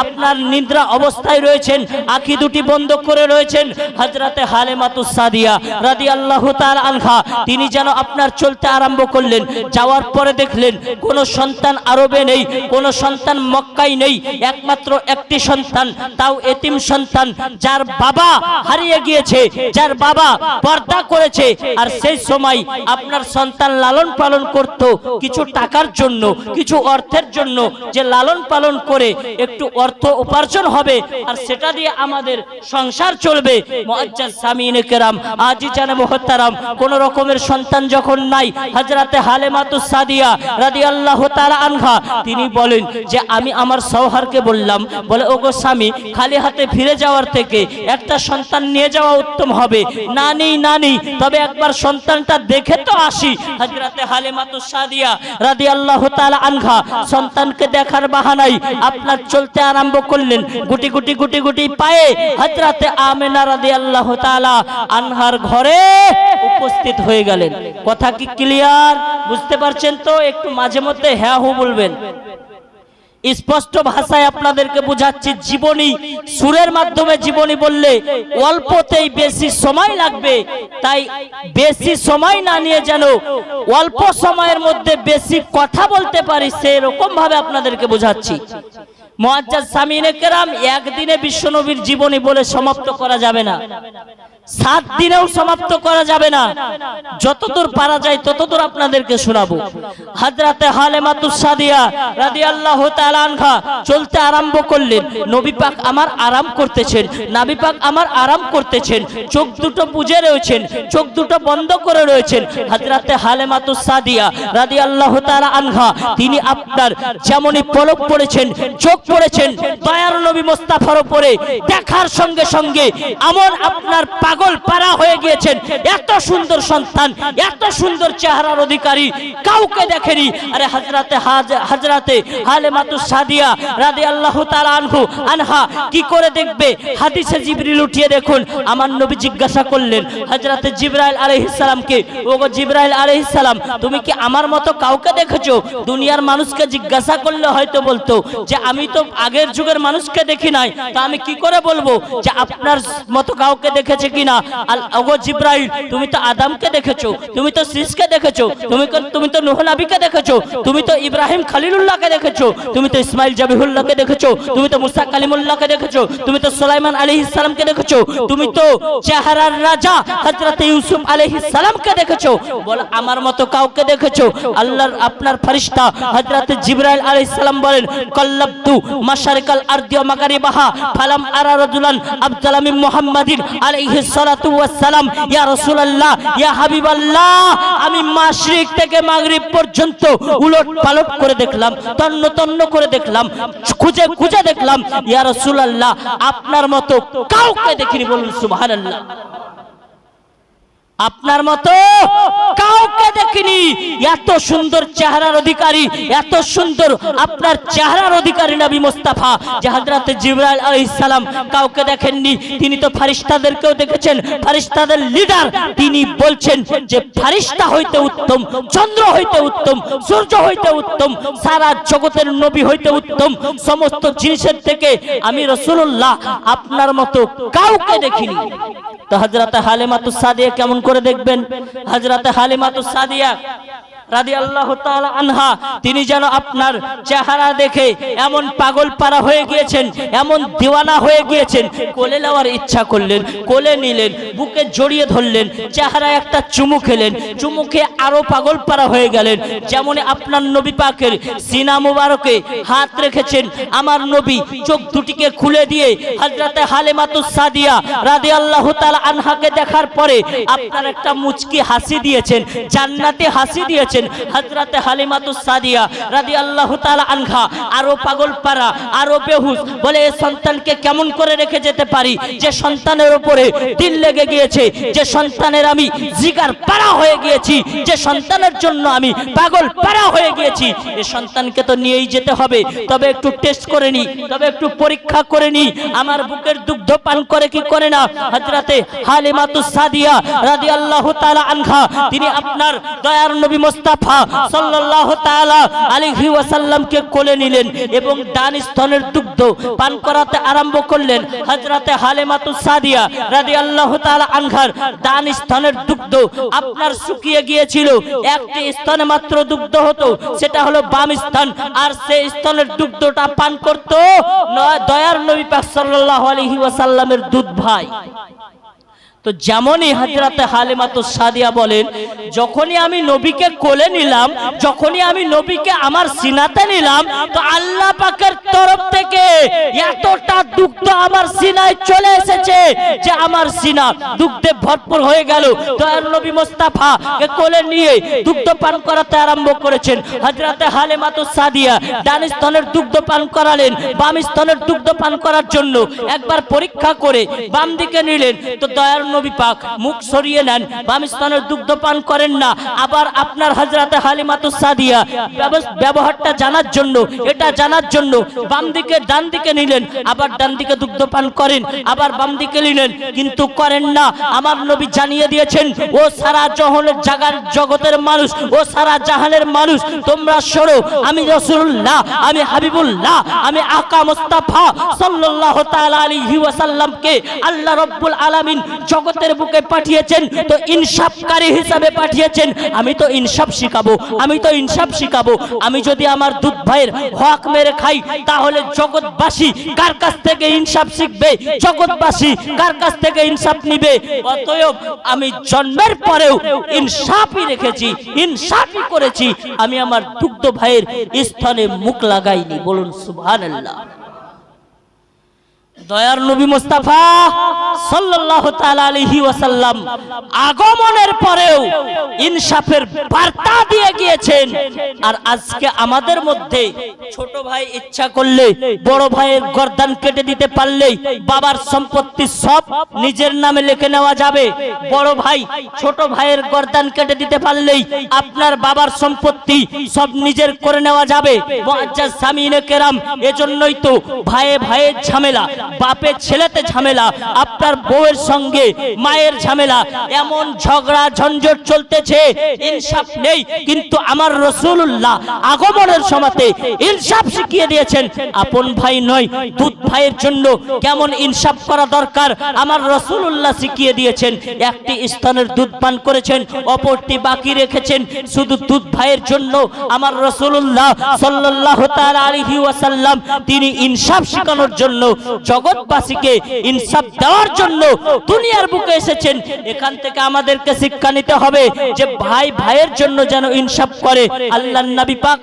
আপনার নিদ্রা অবস্থায় রয়েছেন, আঁখি দুটি বন্ধ করে রয়েছেন। হযরতে হালিমাতুস সাদিয়া রাদিয়াল্লাহু তাআলা আনহা তিনি যেন আপনার চলতে আরম্ভ করলেন। যাওয়ার পরে দেখলেন কোন সন্তান আরবে নেই, কোন সন্তান মক্কায় নেই, একমাত্র একটি সন্তান, তাও এতিম সন্তান, যার বাবা হারিয়ে গিয়েছে, যার বাবা পর্দা করেছে। আর সেই সময় আপনার সন্তান লালন পালন করত কিছু টাকার জন্য, কিছু অর্থের জন্য, যে লালন পালন করে একটু অর্থ উপার্জন হবে আর সেটা দিয়ে আমাদের সংসার চলবে। মুআজ্জাজ সামিনে কেরাম, আজিজান মুহতারাম, কোন রকমের সন্তান যখন নাই, হযরতে হালিমাতুস সাদিয়া রাদিয়াল্লাহু তাআলা আনহা তিনি বলেন যে আমি আমার শওহরকে বললাম, বলে ওগো স্বামী, খালি হাতে ফিরে যাওয়ার থেকে একটা সন্তান নিয়ে যাওয়া উত্তম হবে। না নেই, তবে একবার সন্তানটা দেখে তো আসি। হযরতে হালিমাতুস সাদিয়া রাদিয়াল্লাহু তাআলা আনহা সন্তানকে দেখার বাহানায় আপনার চলতে আরম্ভ করলেন। গুটি গুটি পায়ে হযরতে আমিনা রাদিয়াল্লাহু তাআলা আনহার ঘরে উপস্থিত হয়ে গেলেন। কথা কি ক্লিয়ার? বুঝতে পারছেন তো? একটু মাঝে মধ্যে হ্যাঁ হু বলবেন। স্পষ্ট ভাষায় আপনাদেরকে বুঝাচ্ছি, জীবনী সুরের মাধ্যমে জীবনী বললে অল্পতেই বেশি সময় লাগবে, তাই বেশি সময় না নিয়ে যেন অল্প সময়ের মধ্যে বেশি কথা বলতে পারি সেরকম ভাবে আপনাদেরকে বুঝাচ্ছি। মুআজ্জাজ সামিনে কেরাম, একদিনে বিশ্বনবীর জীবনী বলে সমাপ্ত করা যাবে না, 7 দিনেও সমাপ্ত করা যাবে না, যতদূর পারা যায় ততদূর আপনাদেরকে শোনাবো। হযরতে হালিমাতুস সাদিয়া রাদিয়াল্লাহু তাআলা আনহা চলতে আরম্ভ করলেন। নবী পাক আমার আরাম করতেছেন, নবী পাক আমার আরাম করতেছেন, চোখ দুটো বুজে রয়েছেন, চোখ দুটো বন্ধ করে রয়েছেন। হযরতে হালিমাতুস সাদিয়া রাদিয়াল্লাহু তাআলা আনহা তিনি আপনার যেমনই পলক পড়েছেন, চোখ পড়েছেন দয়ার নবী মুস্তাফার উপরে, দেখার সঙ্গে সঙ্গে এমন আপনার পাগল পারা হয়ে গিয়েছেন। এত সুন্দর সন্তান, এত সুন্দর চেহারার অধিকারী কাউকে দেখেনি। আরে হযরতে হালিমাতুস সাদিয়া রাদিয়াল্লাহু তাআলা আনহা কি করে দেখবে? হাদিসে জিবরিল উঠিয়ে দেখুন, আমার নবী জিজ্ঞাসা করলেন হযরতে জিবরাইল আলাইহিস সালামকে, ওগো জিবরাইল আলাইহিস সালাম, তুমি কি আমার মতো কাউকে দেখেছো? দুনিয়ার মানুষকে জিজ্ঞাসা করলে হয়তো বলতো যে আমি তো আগের যুগের মানুষকে দেখি নাই, তা আমি কি করে বলবো যে আপনার মতো কাউকে দেখেছে কিনা? ওগো জিবরাইল, তুমি তো আদমকে দেখেছো, তুমি তো শীষকে দেখেছো, তুমি তো নূহ নবীকে দেখেছো, তুমি তো ইব্রাহিম খলিলুল্লাহকে দেখেছো, তুমি তো ইসমাইল জাবিহুল্লাহকে দেখেছো, তুমি তো মুসা কালিমুল্লাহকে দেখেছো, তুমি তো সুলাইমান আলাইহিস সালামকে দেখেছো, তুমি তো চেহারার রাজা হযরত ইউসুফ আলাইহিস সালামকে দেখেছো, বল আমার মতো কাউকে দেখেছো? আল্লাহর আপনার ফেরেশতা হযরত জিবরাইল আলাইহিস সালাম বলেন, কাল্লাবতু মাশারিকাল আরদি ওয়া মাগরিবাহা ফালাম আরা রাজুলান আফদালা মিন মুহাম্মাদিন আলাইহিস সালাতু ওয়াস সালাম। ইয়া রাসূলুল্লাহ, ইয়া হাবিবাল্লাহ, আমি মাশরিক থেকে মাগরিব পর্যন্ত উলট পালট করে দেখলাম, তন্ন তন্ন করে দেখলাম, খুঁজে দেখলাম, ইয়া রাসূলুল্লাহ আপনার মতো কাউকে দেখিনি। বলুন সুবহানাল্লাহ। আপনার মতো কাউকে দেখিনি এত সুন্দর চেহারার অধিকারী, এত সুন্দর আপনার চেহারার অধিকারী নবী মুস্তাফা যে হযরত জিবরাইল আলাইহিস সালাম কাউকে দেখেননি। তিনি তো ফেরেশতাদেরকেও দেখেছেন, ফেরেশতাদের লিডার। তিনি বলছেন যে ফেরেশতা হইতে উত্তম, চন্দ্র হইতে উত্তম, সূর্য হইতে উত্তম, সারা জগতের নবী হইতে উত্তম, সমস্ত জিনিসের থেকে আমি রাসূলুল্লাহ আপনার মতো কাউকে দেখিনি। তো হযরত হালিমাতুস সাদিয়া কেমন করে দেখবেন? হযরত হালিমাতুস সাদিয়া রাদিয়াল্লাহু তাআলা আনহা তিনি যেন আপনার চেহারা দেখে এমন পাগল পারা হয়ে গিয়েছেন, এমন দিওয়ানা হয়ে গিয়েছেন, কোলে নেওয়ার ইচ্ছা করলেন, কোলে নিলেন, বুকে জড়িয়ে ধরলেন, চেহারায় একটা চুমু খেলেন, চুমুকে আরো পাগল পারা হয়ে গেলেন। যেমন আপনার নবী পাকের সিনা মুবারকে হাত রেখেছেন, আমার নবী চোখ দুটিকে খুলে দিয়ে হযরতে হালিমাতুস সাদিয়া রাদিয়াল্লাহু তাআলা আনহাকে দেখার পরে আপনার একটা মুচকি হাসি দিয়েছেন, জান্নাতি হাসি দিয়েছেন। হযরতে হালিমাতুস সাদিয়া রাদিয়াল্লাহু তাআলা আনহা আরো পাগল পারা, আরো বেহুশ, বলে এই সন্তানকে কেমন করে রেখে যেতে পারি যে সন্তানের উপরে দিল লেগে গিয়েছে, যে সন্তানের আমি জিগার পারা হয়ে গিয়েছি, যে সন্তানের জন্য আমি পাগল পারা হয়ে গিয়েছি, এই সন্তানকে তো নিয়েই যেতে হবে। তবে একটু টেস্ট করে নি, তবে একটু পরীক্ষা করে নি আমার বুকের দুগ্ধ পান করে কি করে না। হযরতে হালিমাতুস সাদিয়া রাদিয়াল্লাহু তাআলা আনহা তিনি আপনার দয়ার নবী মুস্তাফা সাল্লাল্লাহু তাআলা আলাইহি ওয়াসাল্লামকে কোলে নিলেন এবং ডান স্তনের দুগ্ধ পান করাতে আরম্ভ করলেন। হযরতে হালিমাতুস সাদিয়া রাদিয়াল্লাহু তাআলা আনহার ডান স্তনের দুগ্ধ আপনার শুকিয়ে গিয়েছিল, একটি স্তনে মাত্র দুগ্ধ হতো, সেটা হলো বাম স্তন, আর সেই স্তনের দুগ্ধটা পান করত দয়ার নবী পাক সাল্লাল্লাহু আলাইহি ওয়াসাল্লামের দুধ ভাই। তো যেমনই হযরতে হালিমাতুস সাদিয়া বলেন, যখনই আমি নবীকে কোলে নিলাম, যখনই আমি নবীকে আমার সিনাতে নিলাম, তো আল্লাহ পাকের তরফ থেকে এতটা দুগ্ধ আমার সিনায় চলে এসেছে যে আমার সিনা দুগ্ধে ভরপুর হয়ে গেল। দয়ার নবী মুস্তাফা কে কোলে নিয়ে দুগ্ধ পান করাতে আরম্ভ করেছেন। হযরতে হালিমাতুস সাদিয়া ডান স্তনের দুগ্ধ পান করালেন, বাম স্তনের দুগ্ধ পান করার জন্য একবার পরীক্ষা করে বাম দিকে নিলেন, তো দয়ার নবী পাক মুখ সরিয়ে নেন, বাম স্তনের দুগ্ধ পান করেন না। আবার আপনার হযরতে হালিমাতুস সাদিয়া ব্যবহারটা জানার জন্য, এটা জানার জন্য বাম দিকে ডান দিকে নিলেন, আবার ডান দিকে দুগ্ধ পান করেন, আবার বাম দিকে নিলেন, কিন্তু করেন না। আমার নবী জানিয়ে দিয়েছেন, ও সারা জাহানের জগতের মানুষ, ও সারা জাহানের মানুষ, তোমরা শোনো, আমি রাসূলুল্লাহ, আমি হাবিবুল্লাহ, আমি আকা মুস্তাফা সাল্লাল্লাহু তাআলা আলাইহি ওয়াসাল্লামকে আল্লাহ রাব্বুল আলামিন জগতের বুকে পাঠিয়েছেন, তো ইনসাফকারী হিসাবে পাঠিয়েছেন। আমি তো ইনসাফ শিখাবো, আমি তো ইনসাফ শিখাবো। আমি যদি আমার দুধ ভাইয়ের হক মেরে খাই, তাহলে জগৎবাসী কার কাছ থেকে ইনসাফ শিখবে? জগৎবাসী কার কাছ থেকে ইনসাফ নিবে? অতএব আমি জন্মের পরেও ইনসাফই রেখেছি, ইনসাফই করেছি। আমি আমার দুগ্ধ ভাইয়ের স্তনে মুখ লাগাইনি। বলুন সুবহানাল্লাহ। দয়ার নবী মুস্তাফা সাল্লাল্লাহু তাআলা আলাইহি ওয়াসাল্লাম আগমনের পরেও ইনসাফের বার্তা দিয়ে গিয়েছেন। আর আজকে আমাদের মধ্যে ছোট ভাই ইচ্ছা করলে বড় ভাইয়ের গর্দান কেটে দিতে পারলেই বাবার সম্পত্তি সব নিজের নামে লিখে নেওয়া যাবে। বড় ভাই ছোট ভাইয়ের গর্দান কেটে দিতে পারলেই আপনার বাবার সম্পত্তি সব নিজের করে নেওয়া যাবে। মুআজ্জাজ সামিনে কেরাম, এজন্যই তো ভাইয়ে ভাইয়ের ঝামেলা, বাপে ছেলেতে ঝামেলা, আপনার বউয়ের সঙ্গে মায়ের ঝামেলা, এমন ঝগড়া ঝঞ্ঝট চলতেছে, ইনসাফ নেই। কিন্তু আমার রাসূলুল্লাহ আগমনের সময়তে ইনসাফ শিখিয়ে দিয়েছেন। আপন ভাই নয়, দুধ ভাইয়ের জন্য কেমন ইনসাফ করা দরকার আমার রাসূলুল্লাহ শিখিয়ে দিয়েছেন। একটি স্তনের দুধ পান করেছেন, অপরটি বাকি রেখেছেন শুধু দুধ ভাইয়ের জন্য। আমার রাসূলুল্লাহ সাল্লাল্লাহু তাআলা আলাইহি ওয়াসাল্লাম তিনি ইনসাফ শেখানোর জন্য, জগৎবাসীকে ইনসাফ দেওয়ার জন্য দুনিয়ার বুকে এসেছেন। এখান থেকে আমাদেরকে শিক্ষা নিতে হবে যে ভাই ভাইয়ের জন্য যেন ইনসাফ করে। আল্লাহর নবী পাক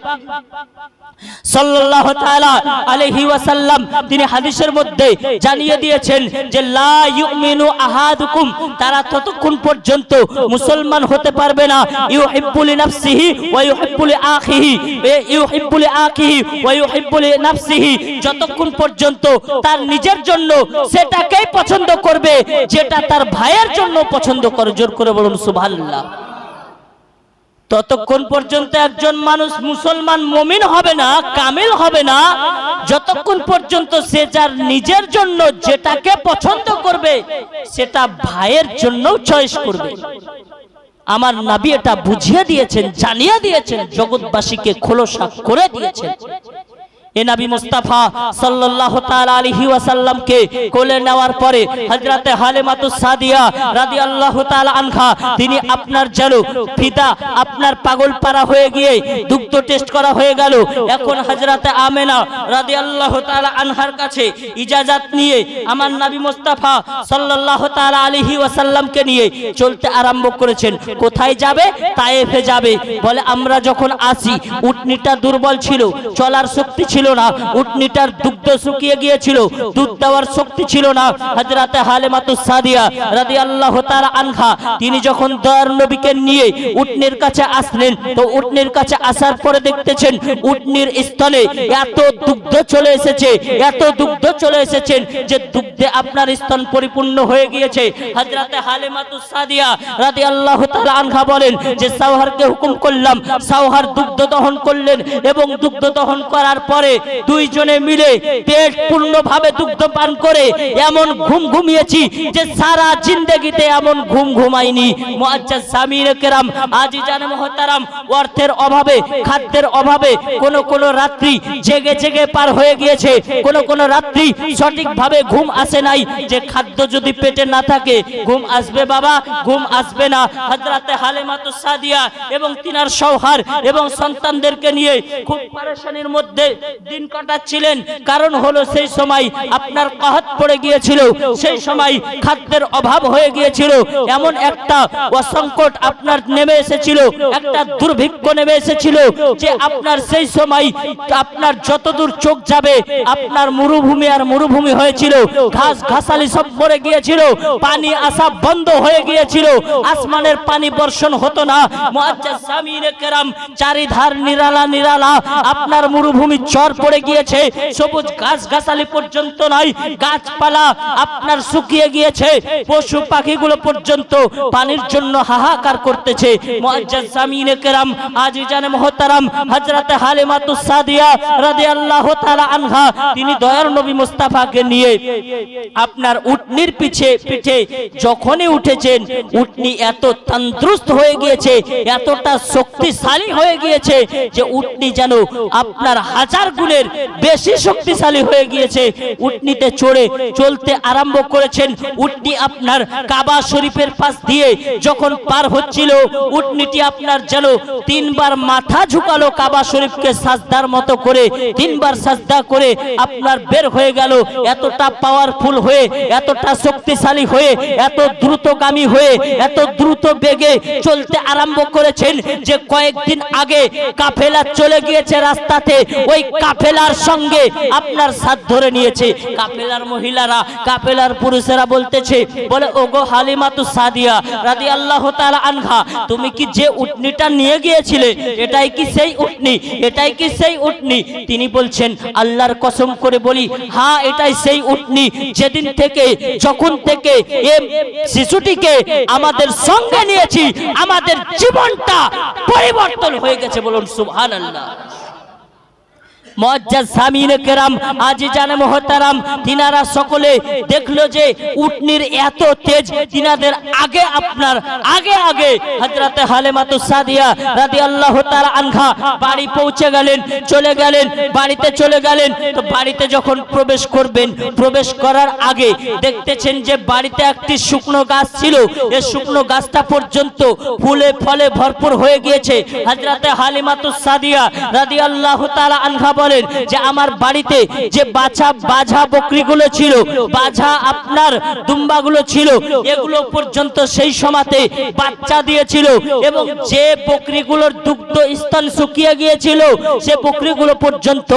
সাল্লাল্লাহু তাআলা আলাইহি ওয়াসাল্লাম তিনি হাদিসের মধ্যে জানিয়ে দিয়েছেন যে লা ইউমিনু আহাদুকুম, তারা ততক্ষণ পর্যন্ত মুসলমান হতে পারবে না ইউহিব্বু লিনাফসিহি ওয়া ইউহিব্বু লিআখিহি ইউহিব্বু লিআখিহি ওয়া ইউহিব্বু লিনাফসিহি, যতক্ষণ পর্যন্ত তার নিজের জন্য সেটাকেই পছন্দ করবে যেটা তার ভাইয়ের জন্য পছন্দ করে। জোর করে বলুন সুবহানাল্লাহ। ততক্ষণ পর্যন্ত একজন মানুষ মুসলমান মুমিন হবে না, কামিল হবে না, যতক্ষণ পর্যন্ত সে যার নিজের জন্য যেটাকে পছন্দ করবে সেটা ভাইয়ের জন্য চয়েস করবে। আমার নবী এটা বুঝিয়ে দিয়েছেন, জানিয়ে দিয়েছেন, জগৎবাসীকে খোলসা করে দিয়েছেন। এ নবী মুস্তাফা সাল্লাল্লাহু তাআলা আলাইহি ওয়াসাল্লামকে কোলে নেওয়ার পরে হযরতে হালিমাতুস সাদিয়া রাদিয়াল্লাহু তাআলা আনহা তিনি আপনার যেন ফিদা, আপনার পাগলপাড়া হয়ে গিয়ে দুগ্ধ টেস্ট করা হয়ে গেল। এখন হযরতে আমেনা রাদিয়াল্লাহু তাআলা আনহার কাছে ইজাজত নিয়ে আমার নবী মুস্তাফা সাল্লাল্লাহু তাআলা আলাইহি ওয়াসাল্লামকে নিয়ে চলতে আরম্ভ করেছেন। কোথায় যাবে? তায়েফে যাবে। বলে আমরা যখন আসি উটনিটা দুর্বল ছিল, চলার শক্তি ছিল না, উটনিটার দুগ্ধ শুকিয়ে গিয়েছিল, দুধ দেওয়ার শক্তি ছিল না। হযরতে হালিমাতুস সাদিয়া রাদিয়াল্লাহু তাআলা আনহা তিনি যখন দয়ার নবীকে নিয়ে উটনির কাছে আসলেন, তো উটনির কাছে আসার পরে দেখতেছেন উটনির স্তনে এত দুগ্ধ চলে এসেছে, এত দুগ্ধ চলে এসেছেন যে দুগ্ধে আপনার স্তন পরিপূর্ণ হয়ে গিয়েছে। হযরতে হালিমাতুস সাদিয়া রাদিয়াল্লাহু তাআলা আনহা বলেন যে সাওহারকে হুকুম করলাম, সাওহার দুগ্ধ দহন করলেন এবং দুগ্ধ দহন করার পরে দুইজনে মিলে পেট পূর্ণভাবে দুগ্ধ পান করে এমন ঘুম ঘুমিয়েছি যে সারা জিন্দেগিতে এমন ঘুম ঘুমাইনি। মুআজ্জাজ সামিনে কেরাম, আজিজানে মুহতারাম, অর্থের অভাবে, খাদ্যের অভাবে কোন কোন রাত্রি জেগে জেগে পার হয়ে গিয়েছে, কোন কোন রাত্রি সঠিকভাবে ঘুম আসে নাই। যে খাদ্য যদি পেটে না থাকে ঘুম আসবে বাবা? ঘুম আসবে না। হযরতে হালিমাতুস সাদিয়া এবং তিনার সওহার এবং সন্তানদেরকে নিয়ে খুব পেরেশানির মধ্যে দিন কাটাচ্ছিলেন। কারণ হলো সেই সময় আপনার কাহত পড়ে গিয়েছিল, সেই সময় খাদ্যের অভাব হয়ে গিয়েছিল, এমন একটা অসংকট আপনার নেমে এসেছিল, একটা দুর্ভিক্ষ নেমে এসেছিল যে আপনার সেই সময় আপনার যতদূর চোখ যাবে আপনার মরুভূমি আর মরুভূমি হয়েছিল, ঘাস ঘাসালি সব মরে গিয়েছিল, পানি আসা বন্ধ হয়ে গিয়েছিল, আসমানের পানি বর্ষণ হতো না। মুআজ্জাজ সামিনে কেরাম, চারিধার নিরালা নিরালা আপনার মরুভূমি চর পড়ে গিয়েছে, সবুজ ঘাস ঘাসালি পর্যন্ত নাই, গাছপালা আপনার শুকিয়ে গিয়েছে, পশু পাখিগুলো পর্যন্ত পানির জন্য হাহাকার করতেছে। মুআজ্জাজ সামিনে কেরাম, আজিজানে মুহতারাম, হযরতে হালিমাতুস সাদিয়া রাদিয়াল্লাহু তাআলা আনহা তিনি দয়ার নবী মুস্তাফাকে নিয়ে আপনার উটনির পিঠে যখনই উঠেছেন উটনি এত তন্দ্রুস্ত হয়ে গিয়েছে, এতটা শক্তিশালী হয়ে গিয়েছে যে উটনি যেন আপনার হাজার গুণের বেশি শক্তিশালী হয়ে গিয়েছে। উটনিতে চড়ে চলতে আরম্ভ করেছেন। উটনি আপনার কাবা শরীফের পাশ দিয়ে যখন পার হচ্ছিল উটনিটি আপনার যেন তিনবার মাথা ঝুঁকালো কাবা শরীফকে সাজদার মতো করে, তিনবার সাজদা করে আপনার বের হয়ে গেল। এতটা পাওয়ারফুল হয়ে, এতটা শক্তিশালী হয়ে, এত দ্রুতগামী হয়ে, এত দ্রুত বেগে চলতে আরম্ভ করেছেন যে কয়েকদিন আগে কাফেলা চলে গিয়েছে রাস্তাতে, ওই কাফেলার সঙ্গে আপনার সাথ ধরে নিয়েছে। কাফেলার মহিলারা, কাফেলার পুরুষেরা বলতেছে, বলে ওগো হালিমাতুস সাদিয়া রাদিয়াল্লাহু তাআলা আনহা, তুমি কি যে উটনিটা নিয়ে গিয়েছিলে এটাই কি সেই উটনি? এটাই কি সেই উটনি? তিনি বলছেন আল্লাহর কসম করে বলি, হ্যাঁ এটাই সেই উটনি। যেদিন থেকে, যখন থেকে এই শিশুটিকে আমাদের সঙ্গে নিয়েছি আমাদের জীবনটা পরিবর্তন হয়ে গেছে। বলুন সুবহানাল্লাহ। মুআজ্জাজ সামিনে কেরাম, আজিজানে মুহতারাম, তিনারা সকলে দেখলো যে উটনির এত তেজ, তিনাদের আগে আপনার আগে হযরতে হালিমাতুস সাদিয়া রাদিয়াল্লাহু তাআলা আনহা বাড়ি পৌঁছে গেলেন, চলে গেলেন, বাড়িতে চলে গেলেন। তো বাড়িতে যখন প্রবেশ করবেন, প্রবেশ করার আগে দেখতেছেন যে বাড়িতে একটি শুকনো গাছ ছিল, এই শুকনো গাছটা পর্যন্ত ফুলে ফলে ভরপুর হয়ে গিয়েছে। হযরতে হালিমাতুস সাদিয়া রাদিয়াল্লাহু তাআলা আনহা বলেন যে আমার বাড়িতে যে বাছা বকরিগুলো ছিল, বাছা আপনার দুম্বাগুলো ছিল, এগুলো পর্যন্ত সেই সময়তে বাচ্চা দিয়েছিল এবং যে বকরিগুলোর দুগ্ধ স্তন শুকিয়ে গিয়েছিল সে বকরিগুলো পর্যন্ত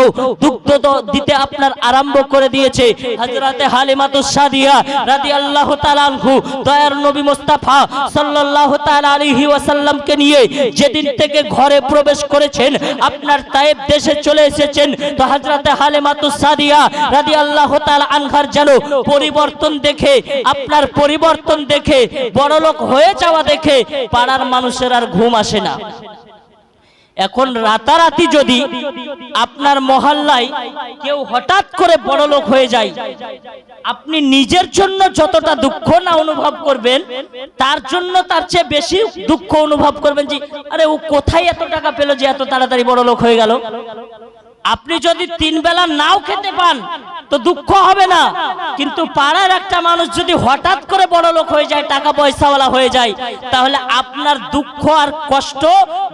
দুগ্ধ দিতে আপনার আরম্ভ করে দিয়েছে। হযরতে হালিমাতুস সাদিয়া রাদিয়াল্লাহু তাআলা আনহু দয়ার নবী মুস্তাফা সাল্লাল্লাহু তাআলা আলাইহি ওয়াসাল্লামকে নিয়ে যেদিন থেকে ঘরে প্রবেশ করেছেন, আপনার তায়েব দেশে চলে এসেছেন, তো হযরতে হালিমাতুস সাদিয়া রাদিয়াল্লাহু তাআলা আনহার যেন পরিবর্তন দেখে, আপনার পরিবর্তন দেখে, বড়লোক হয়ে যাওয়া দেখে পাড়ার মানুষের আর ঘুম আসে না। এখন রাতারাতি যদি আপনার মহল্লায় কেউ হঠাৎ করে বড়লোক হয়ে যায়, আপনি নিজের জন্য যতটা দুঃখ না অনুভব করবেন, তার জন্য তার চেয়ে বেশি দুঃখ অনুভব করবেন যে আরে ও কোথায় এত টাকা পেল যে এত তাড়াতাড়ি বড়লোক হয়ে গেল। আপনি যদি 3 বেলা নাও খেতে পান তো দুঃখ হবে না, কিন্তু পাড়ার একটা মানুষ যদি হঠাৎ করে বড়লোক হয়ে যায়, টাকা পয়সাওয়ালা হয়ে যায়, তাহলে আপনার দুঃখ আর কষ্ট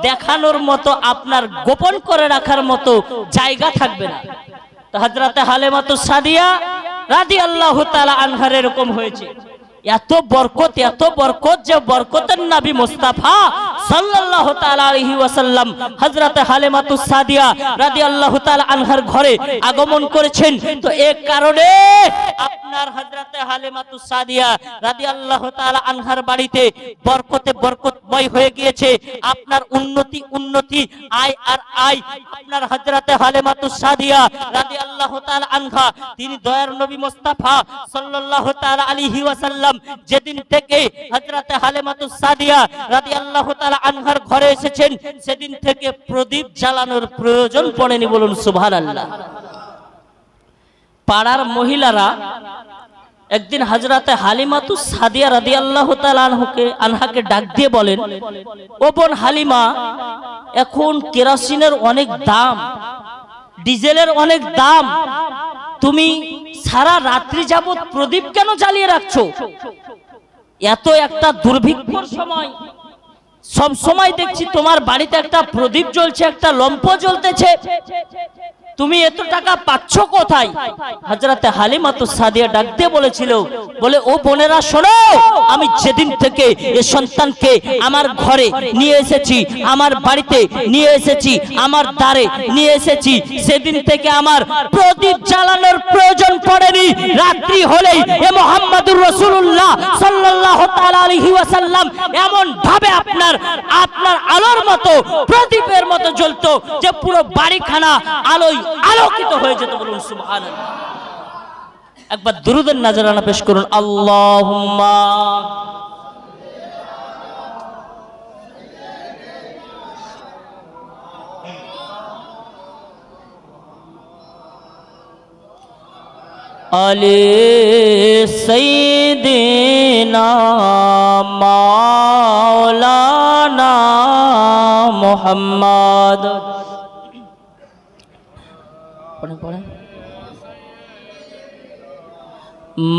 দেখানোর মতো, আপনার গোপন করে রাখার মতো জায়গা থাকবে না। তো হযরতে হালিমাতুস সাদিয়া রাদিয়াল্লাহু তাআলা আনহার এরকম হয়েছে। এত বরকত যে বরকতের নবী মুস্তাফা সাল্লাল্লাহু তাআলা আলাইহি ওয়াসাল্লাম হযরতে হালিমাতুস সাদিয়া রাদিয়াল্লাহু তাআলা আনহার ঘরে আগমন করেছেন। তো এই কারণে আপনার হযরতে হালিমাতুস সাদিয়া রাদিয়াল্লাহু তাআলা আনহার বাড়িতে বরকতময় হয়ে গিয়েছে। আপনার উন্নতি আয় আর আয়। আপনার হযরতে হালিমাতুস সাদিয়া রাদিয়াল্লাহু তাআলা আনহা তিনি দয়ার নবী মুস্তাফা সাল্লাল্লাহু তাআলা আলাইহি ওয়াসাল্লাম যেদিন থেকে হযরতে হালিমাতুস সাদিয়া রাদিয়াল্লাহু তাআলা আনহার ঘরে এসেছেন, সেদিন থেকে প্রদীপ জ্বালানোর প্রয়োজন পড়েনি। বলুন সুবহানাল্লাহ। পাড়ার মহিলারা একদিন হযরতে হালিমাতুস সাদিয়া রাদিয়াল্লাহু তাআলা আনহাকে ডাক দিয়ে বলেন, ও বোন হালিমা, এখন কেরোসিনের অনেক দাম, ডিজেলের অনেক দাম, তুমি সারা রাত্রি যাবত প্রদীপ কেন জ্বালিয়ে রাখছো? এত একটা দুর্ভিক্ষর সময়, সব সময় দেখছি তোমার বাড়িতে একটা প্রদীপ জ্বলছে, একটা লম্প জ্বলতেছে, তুমি এত টাকা পাচ্ছ কোথায়? হযরতে হালিমাতুস সাদিয়া ডাক দিয়ে বলেছিল, বলে ও বোনেরা শোনো, আমি যেদিন থেকে এই সন্তানকে আমার ঘরে নিয়ে এসেছি, আমার বাড়িতে নিয়ে এসেছি, আমার দ্বারে নিয়ে এসেছি, সেদিন থেকে আমার প্রদীপ জ্বালানোর প্রয়োজন পড়েনি। রাত্রি হলেই এ মুহাম্মদুর রাসূলুল্লাহ সাল্লাল্লাহু তাআলা আলাইহি ওয়াসাল্লাম এমন ভাবে আপনার আলোর মতো, প্রদীপের মতো জ্বলতো যে পুরো বাড়িখানা আলোয় আলোকিত হয়ে যেত। বলুন সুবহানাল্লাহ। একবার দুরূদের নাজরানা পেশ করুন। আল্লাহুম্মা আলি সাইয়্যিদিনা মাওলানা মুহাম্মদ।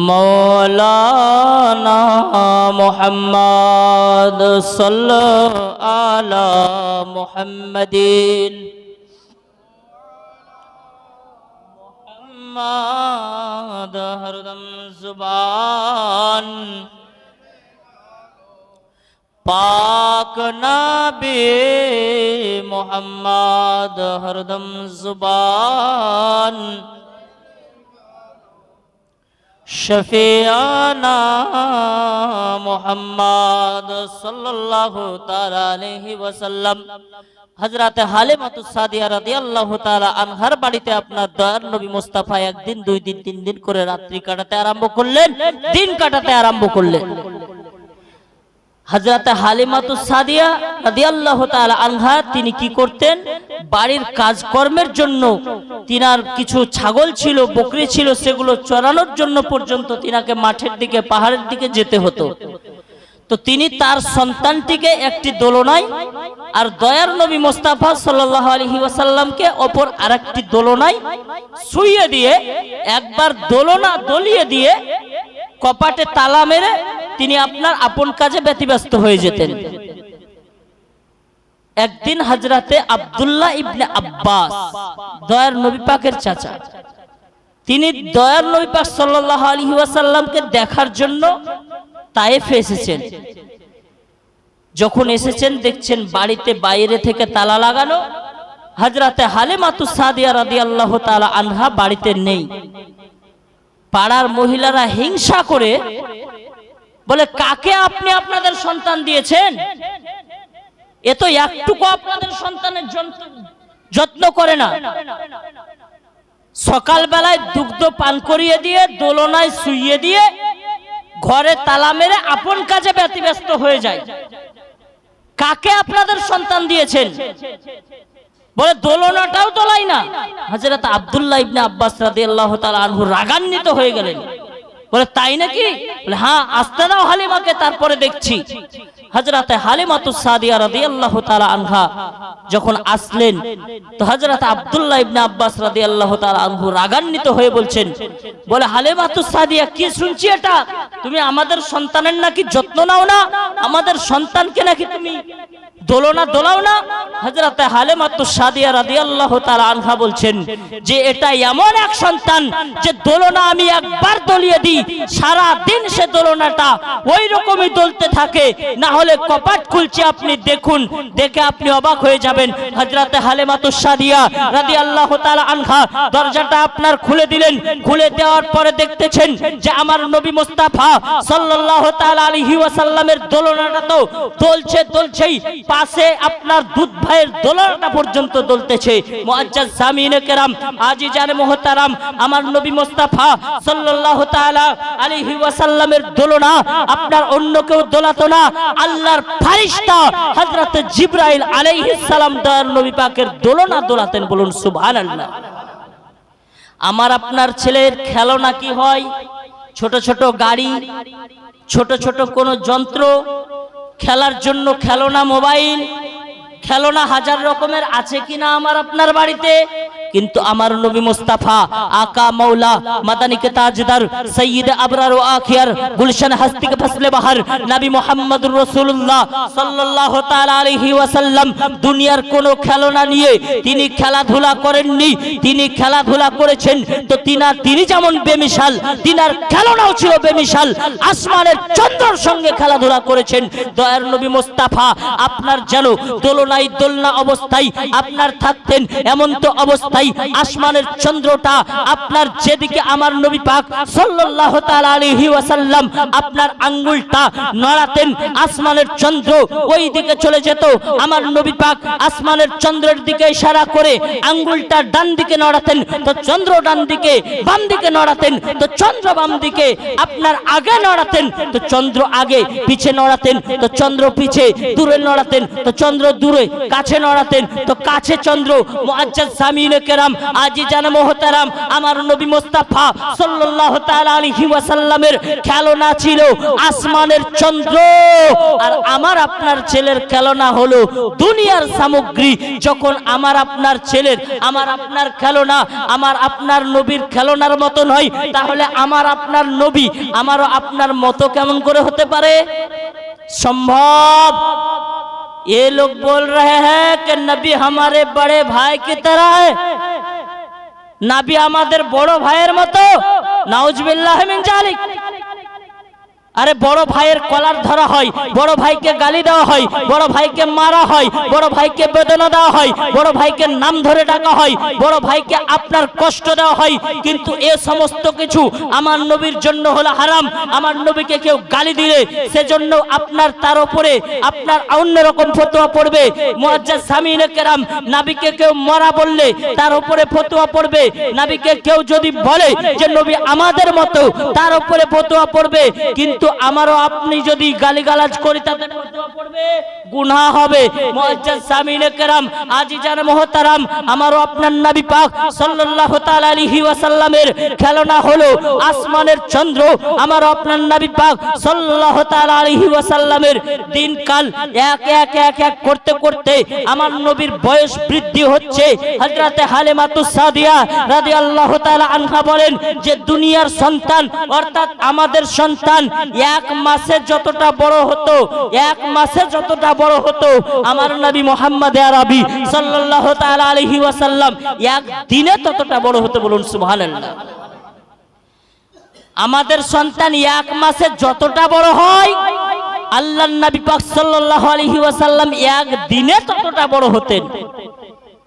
মৌলানা মুহাম্মদ সাল্লাল্লাহু আলা মুহাম্মাদিন মুহাম্মদ হরদম জুবান पाक नबी मोहम्मद हरदम जुबान शफियाना मोहम्मद सल्लल्लाहु ताला अलैहि वसल्लम। हजरत हालिमातुस सादिया रादियाल्लाहु ताला আনহার বাড়িতে আপনার দয়ার নবী মুস্তাফা একদিন, 2 দিন, 3 দিন করে রাত্রি কাটাতে আরম্ভ করলেন, দিন কাটাতে আরম্ভ করলেন। হযরত হালিমাতুস সাদিয়া রাদিয়াল্লাহু তাআলা আনহা তিনি কি করতেন, বাড়ির কাজকর্মের জন্য তিনার কিছু ছাগল ছিল, বকরি ছিল, সেগুলো চরানোর জন্য পর্যন্ত তিনাকে মাঠের দিকে, পাহাড়ের দিকে যেতে হতো। তো তিনি তার সন্তানটিকে একটি দোলনায় আর দয়ার নবী মুস্তাফা সাল্লাল্লাহু আলাইহি ওয়াসাল্লামকে অপর আরেকটি দোলনায় শুইয়ে দিয়ে, একবার দোলনা দলিয়ে দিয়ে কপাটে তালা মেরে তিনি আপনার আপন কাজে ব্যতিব্যস্ত হয়ে যেতেন। একদিন হযরতে আব্দুল্লাহ ইবনে আব্বাস, দয়ার নবী পাকের চাচা, তিনি দয়ার নবী পাক সাল্লাল্লাহু আলাইহি ওয়াসাল্লামকে দেখার জন্য তায়েফে এসেছেন। যখন এসেছেন দেখছেন বাড়িতে বাইরে থেকে তালা লাগানো, হযরতে হালিমাতুস সাদিয়া রাদিয়াল্লাহু তাআলা আনহা বাড়িতে নেই। পাড়ার মহিলারা হিংসা করে বলে, কাকে আপনি আপনাদের সন্তান দিয়েছেন? এ তো একটুকু আপনাদের সন্তানের যত্ন করে না। সকাল বেলায় দুগ্ধ পান করিয়ে দিয়ে দোলনায় শুইয়ে দিয়ে ঘরে তালা মেরে আপন কাজে ব্যতিব্যস্ত হয়ে যায়। কাকে আপনাদের সন্তান দিয়েছেন? বলে, দোলনাটাও দোলাই না। হযরত আব্দুল্লাহ ইবনে আব্বাস রাদিয়াল্লাহু তাআলা আনহু রাগান্বিত হয়ে গেলেন। বলে, তাই নাকি? বলে, হ্যাঁ, আসতে দাও হালিমাকে, তারপরে দেখছি। হযরতে হালিমাতুস সাদিয়া রাদিয়াল্লাহু তাআলা আনহা যখন আসলেন, তো হযরত আব্দুল্লাহ ইবনে আব্বাস রাদিয়াল্লাহু তাআলা আনহু রাগান্বিত হয়ে বলছেন, বলে, হালিমাতুস সাদিয়া, কি শুনছি এটা? তুমি আমাদের সন্তানের নাকি যত্ন নাও না, আমাদের সন্তানকে নাকি তুমি দোলনা দোলাও না? হযরতে হালিমাতুস সাদিয়া রাদিয়াল্লাহু তাআলা আনহা বলছেন যে এটা এমন এক সন্তান যে দোলনা আমি একবার দলিয়ে দিই, সারা দিন সে দোলনাটা ওই রকমই দলতে থাকে, না হলে কপাট খুলছে, আপনি দেখুন, দেখে আপনি অবাক হয়ে যাবেন। হযরতে হালিমাতুস সাদিয়া রাদিয়াল্লাহু তাআলা আনহা দরজাটা আপনার খুলে দিলেন। খুলে দেওয়ার পরে দেখতেছেন যে আমার নবী মুস্তাফা সাল্লাল্লাহু তাআলা আলাইহি ওয়াসাল্লামের দোলনাটা তো দলছেই, পাশে আপনার দুধ ভাইয়ের দোলনাটা পর্যন্ত দলতেছে। মুআজ্জাজ সামিনে কেরাম, আজিজান মুহতারাম, আমার নবী মুস্তাফা সাল্লাল্লাহু তাআলা আলাইহি ওয়াসাল্লামের দোলনা আপনার অন্য কেউ দোলাতো না, আল্লাহর ফেরেশতা হযরত জিবরাইল আলাইহিস সালাম দয়ার নবী পাকের দোলনা দোলাতেন। বলুন সুবহানাল্লাহ। আমার আপনার ছেলের খেলনা কি হয়? ছোট ছোট গাড়ি, ছোট ছোট কোন যন্ত্র, খেলার জন্য খেলনা, মোবাইল, খেলনা হাজার রকমের আছে কিনা আমার আপনার বাড়িতে। কিন্তু আমার নবী মুস্তাফা আকা মাওলা মাদানী কে তাজদার সৈয়দ আবরার ও আখিয়ার গুলশান হস্তি কে ফসলে বাহার নবী মুহাম্মদুর রাসূলুল্লাহ সাল্লাল্লাহু তাআলা আলাইহি ওয়াসাল্লাম দুনিয়ার কোন খেলনা নিয়ে তিনি খেলাধুলা করেননি। তিনি খেলাধুলা করেছেন তো তিনি যেমন বেমিসাল, তিনার খেলনাও ছিল বেমিসাল। আসমানের চন্দ্রের সঙ্গে খেলাধুলা করেছেন দয়ার নবী মুস্তাফা। আপনার যেন দোলনায় দোলনা অবস্থায় আপনার থাকতেন, এমন তো অবস্থায় আসমানের চন্দ্রটা আপনার যেদিকে আমার নবী পাক সাল্লাল্লাহু তাআলা আলাইহি ওয়াসাল্লাম আপনার আঙ্গুলটা নড়াতেন, আসমানের চন্দ্র ওই দিকে চলে যেত। আমার নবী পাক আসমানের চন্দ্রের দিকে ইশারা করে আঙ্গুলটা ডান দিকে নড়াতেন তো চন্দ্র ডান দিকে, বাম দিকে নড়াতেন তো চন্দ্র বাম দিকে, আপনার আগে নড়াতেন তো চন্দ্র আগে, পিছে নড়াতেন তো চন্দ্র পিছে, দূরে নড়াতেন তো চন্দ্র দূরে, কাছে নড়াতেন তো কাছে চন্দ্র। মুআজ্জাজ সামিনে কেরাম, আজিজান মুহতারাম, আমার নবী মুস্তাফা সাল্লাল্লাহু তাআলা আলাইহি ওয়াসাল্লামের খেলনা ছিল আসমানের চন্দ্র, আর আমার আপনার ছেলের খেলনা হলো দুনিয়ার সামগ্রী। যখন আমার আপনার ছেলের, আমার আপনার খেলনা আমার আপনার নবীর খেলনার মতো নয়, তাহলে আমার আপনার নবী আমারও আপনার মতো কেমন করে হতে পারে? সম্ভব? ये लोग बोल रहे हैं कि नबी हमारे बड़े भाई की तरह है, नबी हमारे बड़ो भाईर मतो, नाउजुबिल्लाह मिन जालिक। আরে বড় ভাইয়ের কলার ধরা হয়, বড় ভাইকে গালি দেওয়া হয়, বড় ভাইকে মারা হয়, বড় ভাইকে বেদনা দেওয়া হয়, বড় ভাইকে নাম ধরে ডাকা হয়, বড় ভাইকে আপনার কষ্ট দেওয়া হয়। কিন্তু এ সমস্ত কিছু আমার নবীর জন্য হলো হারাম। আমার নবীকে কেউ গালি দিলে সেজন্য আপনার তার উপরে আপনার অন্য রকম ফতোয়া পড়বে। মুআজ্জাজ সামিনে কেরাম, নবীকে কেউ মরা বললে তার উপরে ফতোয়া পড়বে। নবীকে কেউ যদি বলে যে নবী আমাদের মতো, তার উপরে ফতোয়া পড়বে। কিন্তু আমারও আপনি যদি গালিগালাজ করি তাতে ফতোয়া পড়বে, গুনাহ হবে। মুআজ্জাজ সামিনে কেরাম, আজিজান মুহতারাম, আমারও আপনার নবী পাক সাল্লাল্লাহু তাআলা আলাইহি ওয়াসাল্লামের খেলনা হলো আসমানের চন্দ্র। আমারও আপনার নবী পাক সাল্লাল্লাহু তাআলা আলাইহি ওয়াসাল্লামের দিনকাল এক করতে করতে আমার নবীর বয়স বৃদ্ধি হচ্ছে। হযরতে হালিমাতুস সাদিয়া রাদিয়াল্লাহু তাআলা আনহা বলেন যে দুনিয়ার সন্তান অর্থাৎ আমাদের সন্তান এক মাসে যতটা বড় হতো, এক মাসে যতটা বড় হতো আমার নবী মুহাম্মদ আরবি সাল্লাল্লাহু তাআলা আলাইহি ওয়াসাল্লাম এক দিনে ততটা বড় হতো। বলুন সুবহানাল্লাহ। আমাদের সন্তান এক মাসে যতটা বড় হয় আল্লাহর নবী পাক সাল্লাল্লাহু আলাইহি ওয়াসাল্লাম এক দিনে ততটা বড় হতেন।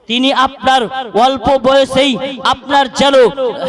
তিনি আপনার অল্প বয়সেই আপনার যেন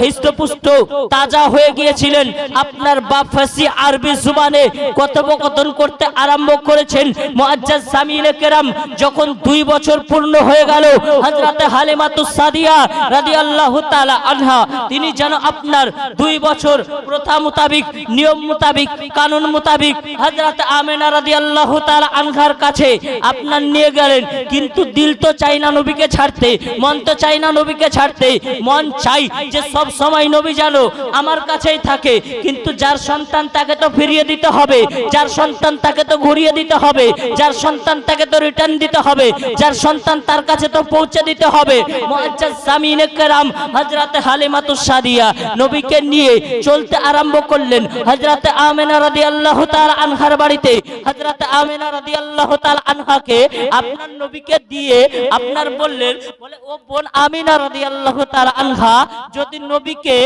হৃষ্টপুষ্ট তাজা হয়ে গিয়েছিলেন। আপনার বাপ ফার্সি আরবি জুবানে কথোপকথন করতে আরম্ভ করেছেন। মুআজ্জাজ সামিনে কেরাম যখন 2 বছর পূর্ণ হয়ে গেল, হযরতে হালিমাতুস সাদিয়া রাদিয়াল্লাহু তাআলা আনহা তিনি যেন আপনার 2 বছর প্রথা মোতাবিক, নিয়ম মোতাবিক, কানুন মোতাবিক হযরতে আমিনা রাদিয়াল্লাহু তাআলা আনহার কাছে আপনার নিয়ে গেলেন। কিন্তু দিল তো চাই না নবীকে ছাড়তে, মন তো চাই না নবীকে ছাড়তে। মন চাই যে সব সময় নবী যেন আমার কাছেই থাকে, কিন্তু যার সন্তান তাকে তো ফিরিয়ে দিতে হবে, যার সন্তান তাকে তো ঘুরিয়ে দিতে হবে, যার সন্তান তাকে তো রিটার্ন দিতে হবে, যার সন্তান তার কাছে তো পৌঁছে দিতে হবে। মুআজ্জাজ সামিনে কেরাম হযরতে হালিমাতুস সাদিয়া নবীকে নিয়ে চলতে আরম্ভ করলেন হযরতে আমিনা রাদিয়াল্লাহু তাআলা আনহার বাড়িতে। হযরতে আমিনা রাদিয়াল্লাহু তাআলা আনহাকে আপনার নবীকে দিয়ে আপনার বললেন, বলে ও বোন আমিনা রাদিয়াল্লাহু তাআলা আনহা, যদি নবীকে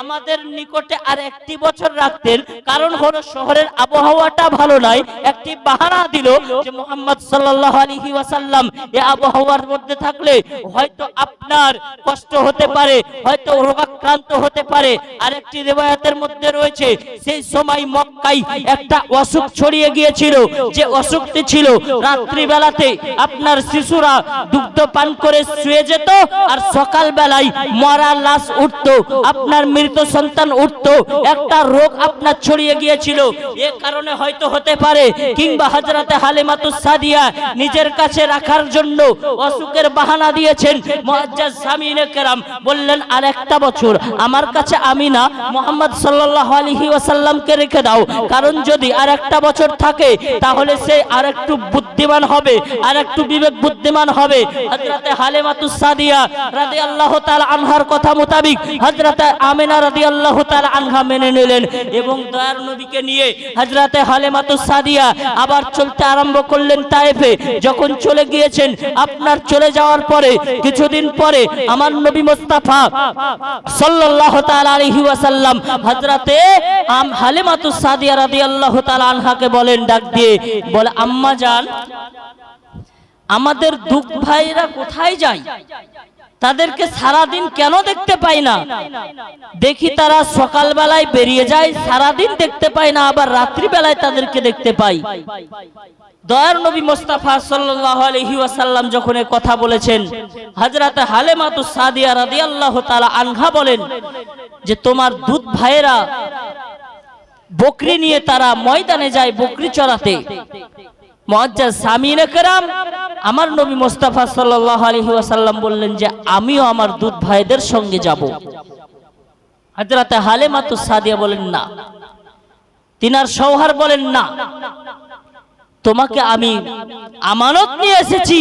আমাদের নিকটে আর একটি বছর রাখতেন, কারণ হলো শহরের আবহাওয়াটা ভালো নয়। একটি বাহানা দিল যে মুহাম্মদ সাল্লাল্লাহু আলাইহি ওয়াসাল্লাম এই আবহাওয়ার মধ্যে থাকলে হয়তো আপনার কষ্ট হতে পারে, হয়তো রোগাক্রান্ত হতে পারে। আরেকটি রিওয়ায়াতের মধ্যে রয়েছে সেই সময় মক্কায় একটা অসুখ ছড়িয়ে গিয়েছিল, যে অসুখটি ছিল রাত্রি বেলাতে আপনার শিশুরা দুগ্ধ পান করে শুয়ে যেত, আর সকাল বেলায় মরা লাশ উঠতো, আপনার মৃত সন্তান উঠতো। একটা রোগ আপনার ছড়িয়ে গিয়েছিল। এ কারণে হয়তো হতে পারে, কিংবা হযরতে হালিমাতুস সাদিয়া নিজের কাছে রাখার জন্য অসুখের বাহানা দিয়েছেন। মুআজ্জাজ সামিনে কেরাম বললেন, আর একটা বছর আমার কাছে আমিনা মুহাম্মদ সাল্লাল্লাহু আলাইহি ওয়াসাল্লামকে রেখে দাও, কারণ যদি আর একটা বছর থাকে তাহলে সে আর একটু বুদ্ধিমান হবে, আর একটু বিবেক বুদ্ধিমান হবে। হযরতে হালিমাতুস সাদিয়া রাদিয়াল্লাহু তাআলা আনহার কথা মোতাবেক হযরতে আমিনা রাদিয়াল্লাহু তাআলা আনহা মেনে নিলেন, এবং দয়ার নবীকে নিয়ে হযরতে হালিমাতুস সাদিয়া আবার চলতে আরম্ভ করলেন তায়েফে। যখন চলে গিয়েছেন, আপনার চলে যাওয়ার পরে কিছুদিন পরে আমার নবী মুস্তাফা সাল্লাল্লাহু তাআলা আলাইহি ওয়াসাল্লাম হযরতে হালিমাতুস সাদিয়া রাদিয়াল্লাহু তাআলা আনহাকে বলেন, ডাক দিয়ে বলে, আম্মা জান, আমাদের দুঃখ ভাইরা কোথায় যায়? তাদেরকে সারাদিন কেন দেখতে পাই না? দেখি তারা সকাল বেলায় বেরিয়ে যায়, সারাদিন দেখতে পাই না, আবার রাত্রি বেলায় তাদেরকে দেখতে পাই। দয়ার নবী মুস্তাফা সাল্লাল্লাহু আলাইহি ওয়াসাল্লাম যখন এই কথা বলেছেন, হযরতে হালিমাতুস সাদিয়া রাদিয়াল্লাহু তাআলা আনহা বলেন যে তোমার দুধ ভাইরা বকরি নিয়ে তারা ময়দানে যায় বকরি চড়াতে। মুআজ্জাজ সামিনে কেরাম আমার নবী মুস্তাফা সাল্লাল্লাহু আলাইহি ওয়াসাল্লাম বললেন যে আমিও আমার দুধ ভাইদের সঙ্গে যাব। হযরতে হালিমাতুস সাদিয়া বলেন না, তিনার শওহার বলেন না, তোমাকে আমি আমানত নিয়ে এসেছি,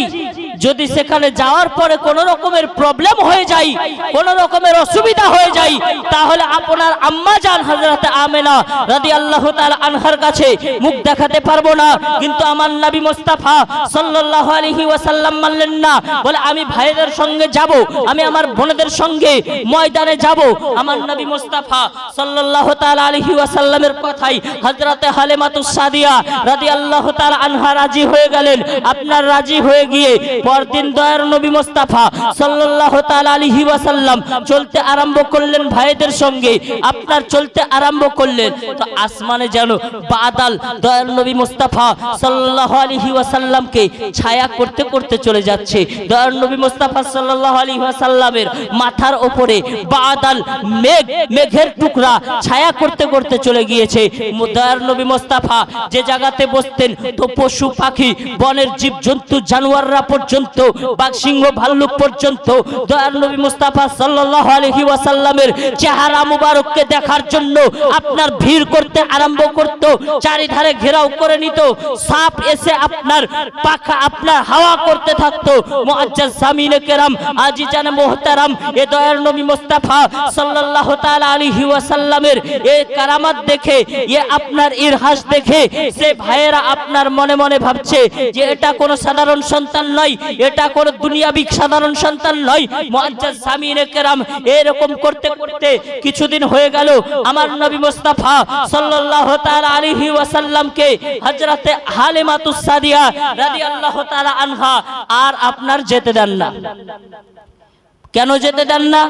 যদি সেখানে যাওয়ার পরে কোন রকমের প্রবলেম হয়ে যায়, কোন রকমের অসুবিধা হয়ে যায়, তাহলে আপনার আম্মা জান হযরতে আমিনা রাদিয়াল্লাহু তাআলা আনহার কাছে মুখ দেখাতে পারবো না। কিন্তু আমার নবী মুস্তাফা সাল্লাল্লাহু আলাইহি ওয়াসাল্লাম মানলেন না, বলে আমি ভাইদের সঙ্গে যাব, আমি আমার বোনদের সঙ্গে ময়দানে যাব। আমার নবী মুস্তাফা সাল্লাল্লাহু তাআলা আলাইহি ওয়াসাল্লামের কথাই হযরতে হালিমাতুস সাদিয়া রাদিয়াল্লাহু তাআলা আনহা রাজি হয়ে গেলেন। আপনার রাজি হয়ে গিয়ে পরদিন দয়ার নবী মুস্তাফা সাল্লাল্লাহু তাআলা আলাইহি ওয়াসাল্লাম চলতে আরম্ভ করলেন ভাইদের সঙ্গে। আপনার চলতে আরম্ভ করলেন তো আসমানে যেন বাদল দয়ার নবী মুস্তাফা সাল্লাল্লাহু আলাইহি ওয়াসাল্লামকে ছায়া করতে করতে চলে যাচ্ছে। দয়ার নবী মুস্তাফা সাল্লাল্লাহু আলাইহি ওয়াসাল্লামের মাথার উপরে বাদল মেঘের টুকরা ছায়া করতে করতে চলে গিয়েছে। দয়ার নবী মুস্তাফা যে জায়গাতে বসতেন তো পশু পাখি বনের জীবজন্তু জানোয়াররা পর্যন্ত পর্যন্ত, বাঘসিংহ ভাল্লুক পর্যন্ত দয়ার নবী মুস্তাফা সাল্লাল্লাহু আলাইহি ওয়াসাল্লামের চেহারা মুবারককে দেখার জন্য আপনার ভিড় করতে আরম্ভ করত, চারিধারে ঘেরাও করে নিত, সাপ এসে আপনার পাখা আপনার হাওয়া করতে থাকতো। মুআজ্জাজ সামিনে কেরাম, আজিজান মুহতারাম, এ দয়ার নবী মুস্তাফা সাল্লাল্লাহু তাআলা আলাইহি ওয়াসাল্লামের এই কারামাত দেখে, এ আপনার ইরহাস দেখে সে ভাইয়েরা আপনার মনে মনে ভাবছে যে এটা কোনো সাধারণ সন্তান নয়, এটা কোনো দুনিয়াবি সাধারণ সন্তান নয়। মুআজ্জাজ সামিনে কেরাম এরকম করতে করতে কিছুদিন হয়ে গেল, আমার নবী মুস্তাফা সাল্লাল্লাহু তাআলা আলাইহি ওয়াসাল্লামকে হযরতে হালিমাতুস সাদিয়া রাদিয়াল্লাহু তাআলা আনহা আর আপনার যেতে দেন না। কেন যেতে দেন না?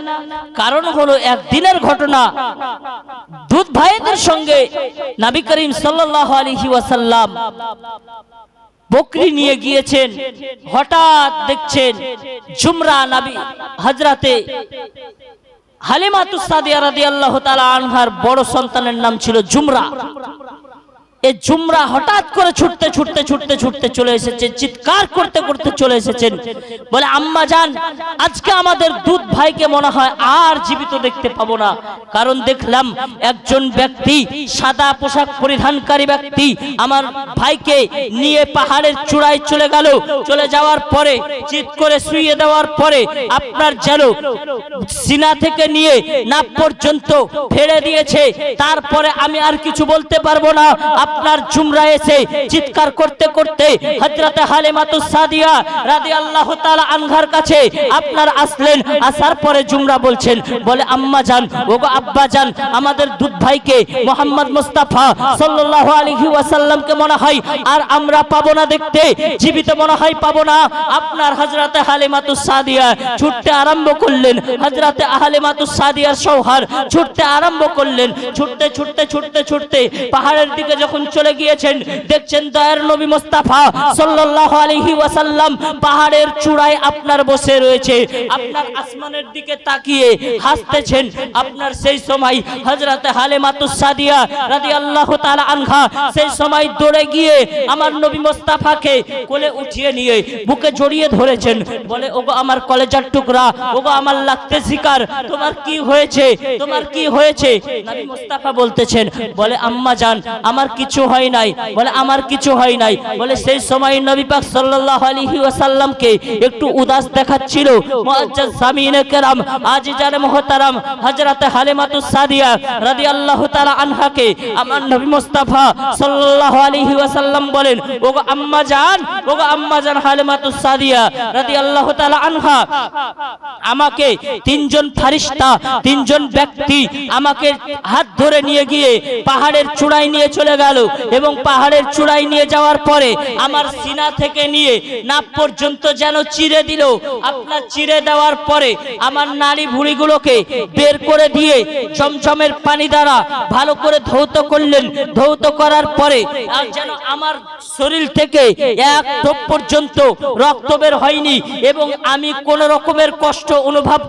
কারণ হলো একদিনের ঘটনা। দুধ ভাইদের সঙ্গে নবী করিম সাল্লাল্লাহু আলাইহি ওয়াসাল্লাম বকরি নিয়ে গিয়েছেন, হঠাৎ দেখছেন জুমরা নবী হযরতে হালিমাতুস সাদিয়া রাদিয়াল্লাহু তাআলা আনহার বড় সন্তানের নাম ছিল জুমরা। এই জুমরা হঠাৎ করে ছুটতে ছুটতে ছুটতে ছুটতে চলে এসেছে, চিৎকার করতে করতে চলে এসেছেন, বলে আম্মা জান, আজকে আমাদের দুধ ভাইকে মনে হয় আর জীবিত দেখতে পাবো না। কারণ দেখলাম একজন ব্যক্তি, সাদা পোশাক পরিধানকারী ব্যক্তি আমার ভাইকে নিয়ে পাহাড়ের চূড়ায় চলে গেল। চলে যাওয়ার পরে চিৎ করে শুইয়ে দেওয়ার পরে আপনার যেন সিনা থেকে নিয়ে নাক পর্যন্ত ফেলে দিয়েছে। তারপরে আমি আর কিছু বলতে পারবো না। আপনার জুমরা এসে চিৎকার করতে করতে হযরতে হালিমাতুস সাদিয়া রাদিয়াল্লাহু তাআলা আনহার কাছে আপনার আসলেন। আসার পরে জুমরা বলছেন, বলে আম্মা জান, ওগো আব্বা জান, আমাদের দুধ ভাইকে মুহাম্মদ মুস্তাফা সাল্লাল্লাহু আলাইহি ওয়াসাল্লামকে মনে হয় আর আমরা পাবো না দেখতে, জীবিত মনে হয় পাবো না। আপনার হযরতে হালিমাতুস সাদিয়া ছুটতে আরম্ভ করলেন, হযরতে হালিমাতুস সাদিয়ার সওহার ছুটতে আরম্ভ করলেন। ছুটতে ছুটতে ছুটতে ছুটতে পাহাড়ের দিকে যখন চলে গিয়েছেন, দেখছেন দয়ার নবী মুস্তাফা সাল্লাল্লাহু আলাইহি ওয়াসাল্লাম পাহাড়ের চূড়ায় আপনার বসে রয়েছে, আপনার আসমানের দিকে তাকিয়ে হাসতেছেন। আপনার সেই সময় হযরতে হালিমাতুস সাদিয়া রাদিয়াল্লাহু তাআলা আনহা সেই সময় দৌড়ে গিয়ে আমার নবী মুস্তাফাকে কোলে উঠিয়ে নিয়ে বুকে জড়িয়ে ধরেছেন, বলে ওগো আমার কলেজার টুকরা, ওগো আমার লাগতে শিকার, তোমার কি হয়েছে, তোমার কি হয়েছে? নবী মুস্তাফা বলতেছেন, বলে আম্মা জান, আমার কিছু হয় নাই, বলে আমার কিছু হয় নাই। বলে সেই সময় নবী পাক সাল্লাল্লাহু আলাইহি ওয়াসাল্লামকে একটু উদাস দেখাচ্ছিল। মুআজ্জাজ সামিনে কেরাম, আজিজান মুহতারাম, হযরতে হালিমাতুস সাদিয়া রাদিয়াল্লাহু তাআলা আনহাকে আমার নবী মুস্তাফা সাল্লাল্লাহু আলাইহি ওয়াসাল্লাম বলেন, ওগো আম্মা জান, ওগো আম্মা জান হালিমাতুস সাদিয়া রাদিয়াল্লাহু তাআলা আনহা, আমাকে তিনজন ফেরেশতা, তিনজন ব্যক্তি আমাকে হাত ধরে নিয়ে গিয়ে পাহাড়ের চূড়ায় নিয়ে চলে গেল এবং পাহাড়ের চূড়ায় নিয়ে যাওয়ার পরে আমার সিনা থেকে নিয়ে নাক পর্যন্ত যেন চিরে দিল। আপনার চিরে দেওয়ার পরে আমার নাড়ি ভুঁড়িগুলোকে বের করে দিয়ে জমজমের পানি দ্বারা ভালো করে ধৌত করলেন। ধৌত করার পরে আর যেন আমার শরীর থেকে এক টোপ পর্যন্ত রক্ত বের হয়নি এবং আমি কোন রকমের কষ্ট অনুভব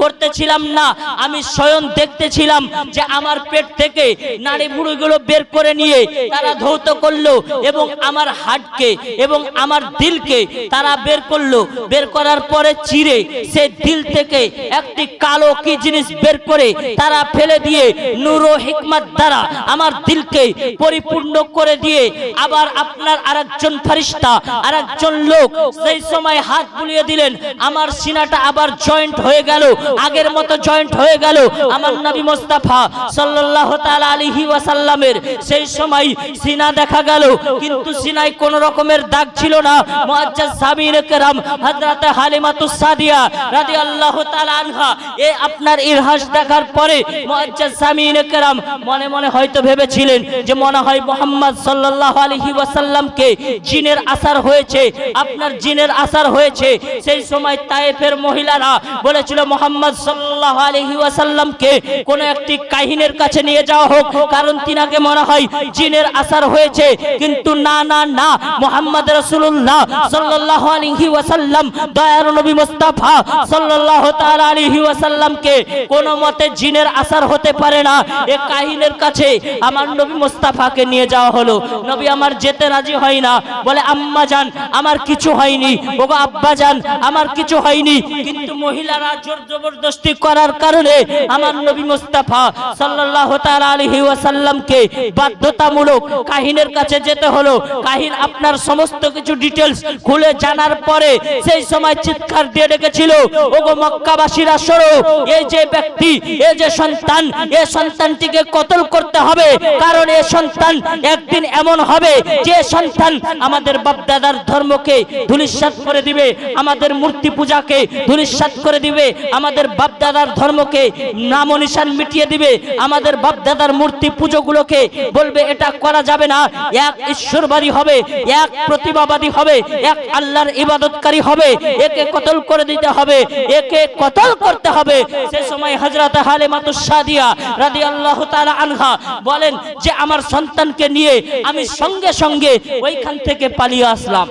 করতেছিলাম না। আমি স্বয়ং দেখতেছিলাম যে আমার পেট থেকে নাড়ি ভুঁড়িগুলো বের করে নিয়ে তারা ধৌত করলো এবং আমার হাড়কে এবং আমার দিলকে তারা বের করলো। বের করার পরে চিরে সেই দিল থেকে একটি কালো কি জিনিস বের করে তারা ফেলে দিয়ে নূর ও হিকমত দ্বারা আমার দিলকে পরিপূর্ণ করে দিয়ে আবার আপনার আরেকজন ফেরেশতা, আরেকজন লোক সেই সময় হাত বুলিয়ে দিলেন। আমার সিনাটা আবার জয়েন্ট হয়ে গেল, আগের মতো জয়েন্ট হয়ে গেল। আমার নবী মুস্তাফা সাল্লাল্লাহু তাআলা আলাইহি ওয়াসাল্লামের সেই সময় সিনা দেখা গেল, কিন্তু সিনায় কোন রকমের দাগ ছিল না। মুআজ্জাজ সামিনে কেরাম, হযরতে হালিমাতুস সাদিয়া রাদিয়াল্লাহু তাআলা আনহা এই আপনার ইরহাস দেখার পরে মুআজ্জাজ সামিনে কেরাম মনে মনে হয়তো ভেবেছিলেন যে মনে হয় মুহাম্মদ সাল্লাল্লাহু আলাইহি ওয়াসাল্লামকে জিনের আসার হয়েছে, আপনার জিনের আসার হয়েছে। সেই সময় তায়েফের মহিলারা বলেছিল মুহাম্মদ সাল্লাল্লাহু আলাইহি ওয়াসাল্লামকে কোন একটি কাহিনের কাছে নিয়ে যাওয়া হোক, কারণ তিনাকে মনে হয় জিনের আসার হয়েছে, কিন্তু না না না, মুহাম্মদ রাসূলুল্লাহ সাল্লাল্লাহু আলাইহি ওয়াসাল্লাম দয়ার নবী মুস্তাফা সাল্লাল্লাহু তাআলা আলাইহি ওয়াসাল্লামকে কোনো মতে জিনের আসার হতে পারে না। এ কাহিনের কাছে আমার নবী মুস্তাফাকে নিয়ে যাওয়া হলো। নবী আমার যেতে রাজি হয় না, বলে আম্মা জান আমার কিছু হয়নি, ওগো আব্বা জান আমার কিছু হয়নি। কিন্তু মহিলারা জোর জবরদস্তি করার কারণে আমার নবী মুস্তাফা সাল্লাল্লাহু তাআলা আলাইহি ওয়াসাল্লামকে বাধ্যতামূলক কাহিনের কাছে যেতে হলো। কাহিন আপনার সমস্ত কিছু ডিটেইলস খুলে জানার পরে সেই সময় চিৎকার দিয়ে ডেকেছিল, ওগো মক্কাবাসীরা শোনো, এই যে ব্যক্তি, এই যে সন্তান, এই সন্তানটিকে কতল করতে হবে, কারণ এই সন্তান একদিন এমন হবে যে সন্তান আমাদের বাপদাদার ধর্মকে ধূলিসাৎ করে দিবে, আমাদের মূর্তি পূজাকে ধূলিসাৎ করে দিবে, আমাদের বাপদাদার ধর্মকে নাম নিশান মিটিয়ে দিবে, আমাদের বাপদাদার মূর্তি পুজোগুলোকে বলবে এটা করা যাবে না, এক ঈশ্বরবাদী হবে, এক প্রতিভাবাদী হবে, এক আল্লাহর ইবাদতকারী হবে, একে কতল করে দিতে হবে, একে কতল করতে হবে। সে সময় হযরত হালিমাতুস সাদিয়া রাদিয়াল্লাহু তাআলা আনহা বলেন যে আমার সন্তানকে নিয়ে আমি সঙ্গে সঙ্গে ওইখান থেকে পালিয়ে আসলাম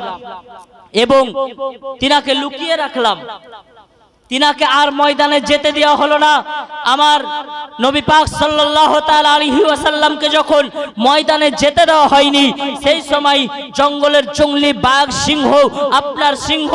এবং তিনাকে লুকিয়ে রাখলাম। তিনাকে আর ময়দানে যেতে দেওয়া হলো না। আমার নবী পাক সাল্লাল্লাহু তাআলা আলাইহি ওয়াসাল্লামকে যখন ময়দানে যেতে দেওয়া হয়নি, সেই সময় জঙ্গলের জঙ্গলি বাঘ, সিংহ, আপনার সিংহ,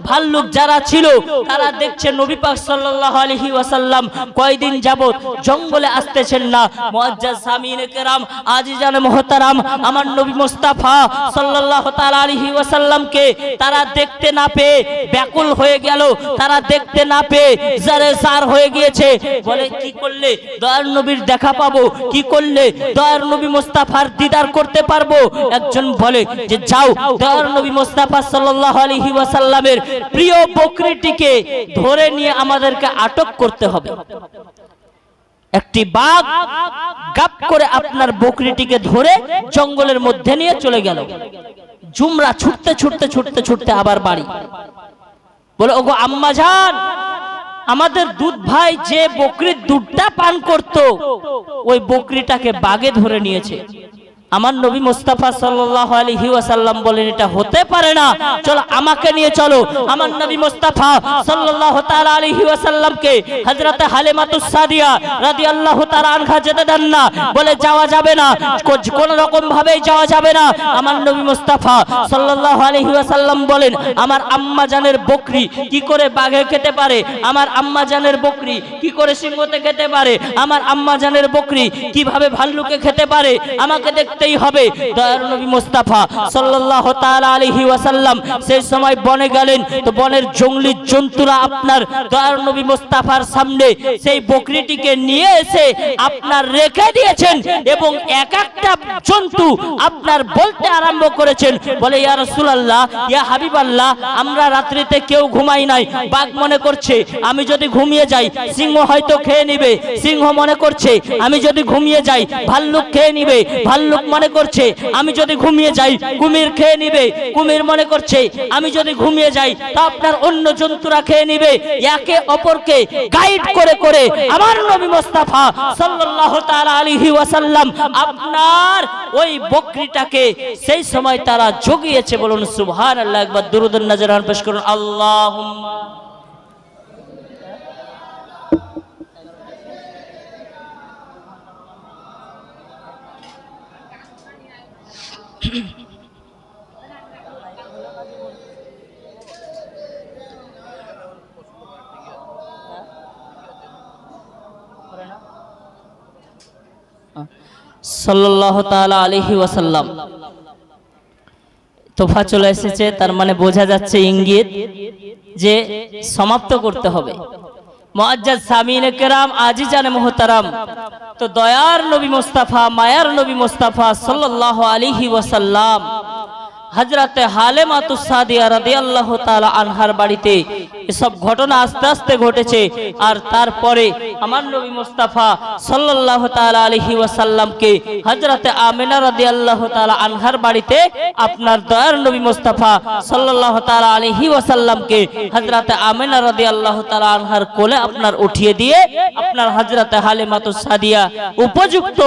ভাল্লুক যারা ছিল তারা দেখছে নবী পাক সাল্লাল্লাহু আলাইহি ওয়াসাল্লাম কয়দিন যাবত জঙ্গলে আসতেছেন না। মুআজ্জাজ সামিনে কেরাম, আজিজানে মুহতারাম, আমার নবী মুস্তাফা সাল্লাল্লাহু তাআলা আলাইহি ওয়াসাল্লামকে তারা দেখতে না পেয়ে ব্যাকুল হয়ে গেল। তারা দেখতে না পেয়ে জারে জার হয়ে গিয়েছে। বলে কি করলে দয়ার নবীর দেখা পাবো, কি করলে দয়ার নবী মুস্তাফার দিদার করতে পারবো। একজন বলে যে যাও, দয়ার নবী মুস্তাফা সাল্লাল্লাহু আলাইহি ওয়াসাল্লামের প্রিয় বকরিটিকে ধরে নিয়ে আমাদেরকে আটক করতে হবে। একটি বাঘ গাপ করে আপনার বকরিটিকে ধরে জঙ্গলের মধ্যে নিয়ে চলে গেল। জুমরা ছুটতে ছুটতে ছুটতে ছুটতে আবার বাড়ি। বলে ওগো আম্মা জান, আমাদের দুধ ভাই যে বকরির দুধটা পান করত, ওই বকরিটাকে বাঘে ধরে নিয়েছে। আমার নবী মুস্তাফা সাল্লাল্লাহু আলাইহি ওয়াসাল্লাম বলেন এটা হতে পারে না, চলো আমাকে নিয়ে চলো। আমার নবী মুস্তাফা সাল্লাল্লাহু তাআলা আলাইহি ওয়াসাল্লামকে হযরত হালিমাতুস সাদিয়া রাদিয়াল্লাহু তাআলা আনহা যেতে দেন না, বলে যাওয়া যাবে না, কোন রকম ভাবেই যাওয়া যাবে না। আমার নবী মুস্তাফা সাল্লাল্লাহু আলাইহি ওয়াসাল্লাম বলেন আমার আম্মা জানের বকরি কি করে বাঘে খেতে পারে, আমার আম্মা জানের বকরি কি করে সিংহতে খেতে পারে, আমার আম্মা জানের বকরি কিভাবে ভাল্লুকে খেতে পারে, আমাকে দেখতেই হবে। দয়ার নবী মুস্তাফা সাল্লাল্লাহু তাআলা আলাইহি ওয়াসাল্লাম সেই সময় বনে গেলেন। তো বনের জঙ্গলি জন্তুরা আপনার দয়ার নবী মুস্তাফার সামনে সেই বকরিটিকে নিয়ে এসে আপনার রেখে দিয়েছেন এবং এক একটা জন্তু আপনার বলতে আরম্ভ করেছেন, বলে ইয়া রাসূলুল্লাহ, ইয়া হাবিবাল্লাহ, আমরা রাত্রিতে কেউ ঘুমাই নাই। বাঘ মনে করছে আমি যদি ঘুমিয়ে যাই সিংহ হয়তো খেয়ে নিবে, সিংহ মনে করছে আমি যদি ঘুমিয়ে যাই ভাল্লুক খেয়ে নিবে, ভাল্লুক মনে করছে আমি যদি ঘুমিয়ে যাই কুমির খেয়ে নিবে, কুমির মনে করছে আমি যদি ঘুমিয়ে যাই তা আপনার অন্য জন্তুরা খেয়ে নিবে। একে অপরকে গাইড করে করে আমার নবী মুস্তাফা সাল্লাল্লাহু তাআলা আলাইহি ওয়াসাল্লাম আপনার ওই বকরিটাকে সেই সময় তারা জগিয়েছে। বলুন সুবহানাল্লাহ। একবার দুরূদুন নাজরান পেশ করুন। আল্লাহুম্মা সাল্লাল্লাহু তাআলা আলাইহি ওয়াসাল্লাম। তোফা চলে এসেছে, তার মানে বোঝা যাচ্ছে ইঙ্গিত যে সমাপ্ত করতে হবে। মুআজ্জাজ সামিনে কেরাম, আজিজানে মুহতারাম, তো দয়ার নবী মুস্তাফা, মায়ার নবী মুস্তাফা সাল্লাল্লাহু আলাইহি ওয়াসাল্লাম হযরতে হালেমাতুস সাদিয়া রাদিয়াল্লাহু তাআলা আনহার বাড়িতে এসব ঘটনা আস্তে আস্তে ঘটেছে। আর তারপরে আমার নবী মুস্তাফা সাল্লাল্লাহু তাআলা আলাইহি ওয়াসাল্লামকে হযরতে আমিনা রাদিয়াল্লাহু তাআলা আনহার বাড়িতে আপনার দয়ার নবী মুস্তাফা সাল্লাল্লাহু তাআলা আলাইহি ওয়াসাল্লামকে হযরতে আমিনা রাদিয়াল্লাহু তাআলা আনহার কোলে আপনার উঠিয়ে দিয়ে আপনার হযরতে হালিমাতুস সাদিয়া উপযুক্ত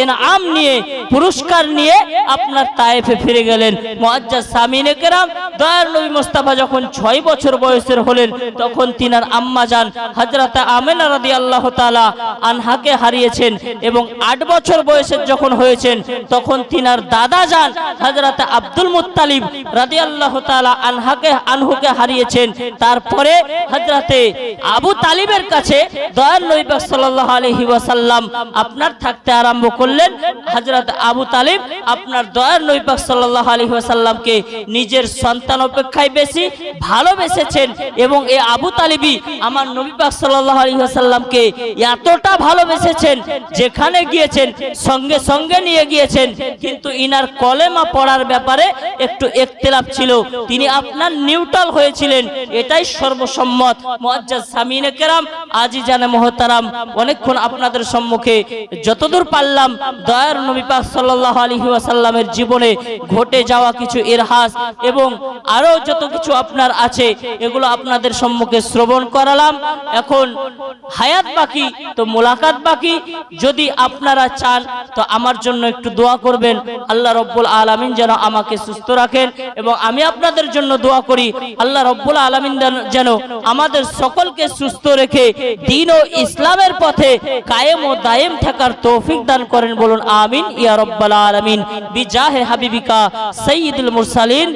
ইনাম নিয়ে পুরস্কার নিয়ে আপনার তায়েফে ফিরে গেলেন। মুআজ্জাজ সামিনে কেরাম, দয়ার নবী মুস্তাফা যখন 6 বছর বয়সের হলেন তখন তিনার আম্মা জান হযরতে আমিনা রাদিয়াল্লাহু তাআলা আনহাকে হারিয়েছেন এবং 8 বছর বয়সের যখন হয়েছেন তখন তিনার দাদা জান হযরতে আব্দুল মুত্তালিব রাদিয়াল্লাহু তাআলা আনহুকে হারিয়েছেন। তারপরে হযরতে আবু তালিবের কাছে দয়ার নবী পাক সাল্লাল্লাহু আলাইহি ওয়াসাল্লাম আপনার থাকতে আরম্ভ করলেন। হযরত আবু তালিব আপনার দয়ার নবী পাক সাল্লাল্লাহু আলাইহি ওয়াসাল্লামকে নিজের সন্তান অপেক্ষায় বেশি ভালোবেসেছেন এবং এই আবু তালিবই আমার নবী পাক সাল্লাল্লাহু আলাইহি ওয়াসাল্লামকে এতটা ভালোবেসেছেন যেখানে গিয়েছেন সঙ্গে সঙ্গে নিয়ে গিয়েছেন, কিন্তু ইনার কলেমা পড়ার ব্যাপারে একটু ইখতিলাফ ছিল, তিনি আপনার নিউট্রাল হয়েছিলেন, এটাই সর্বসম্মত। মুআজ্জাজ সামিনে কেরাম, আজিজানে মুহতারাম, অনেকক্ষণ আপনাদের সম্মুখে যতদূর পারলাম দয়ার নবী পাক সাল্লাল্লাহু আলাইহি ওয়াসাল্লামের জীবনে ঘটে যাওয়া কিছু ইরহাস এবং আরো যত কিছু আপনার আছে এগুলো আপনাদের সম্মুখে শ্রবণ করালাম। এখন হায়াত বাকি তো মুলাকাত বাকি। যদি আপনারা চান তো আমার জন্য একটু দোয়া করবেন, আল্লাহ রব্বুল আলামিন যেন আমাকে সুস্থ রাখেন এবং আমি আপনাদের জন্য দোয়া করি আল্লাহ রব্বুল আলামিন যেন আমাদের সকলকে সুস্থ রেখে দ্বীন ও ইসলামের পথে কায়েম ও দায়েম থাকার তৌফিক দান করেন। বলুন আমিন ইয়া রাব্বাল আলামিন বিজাহে হাবিবিকা সাইয়্যিদুল মুরসালিন।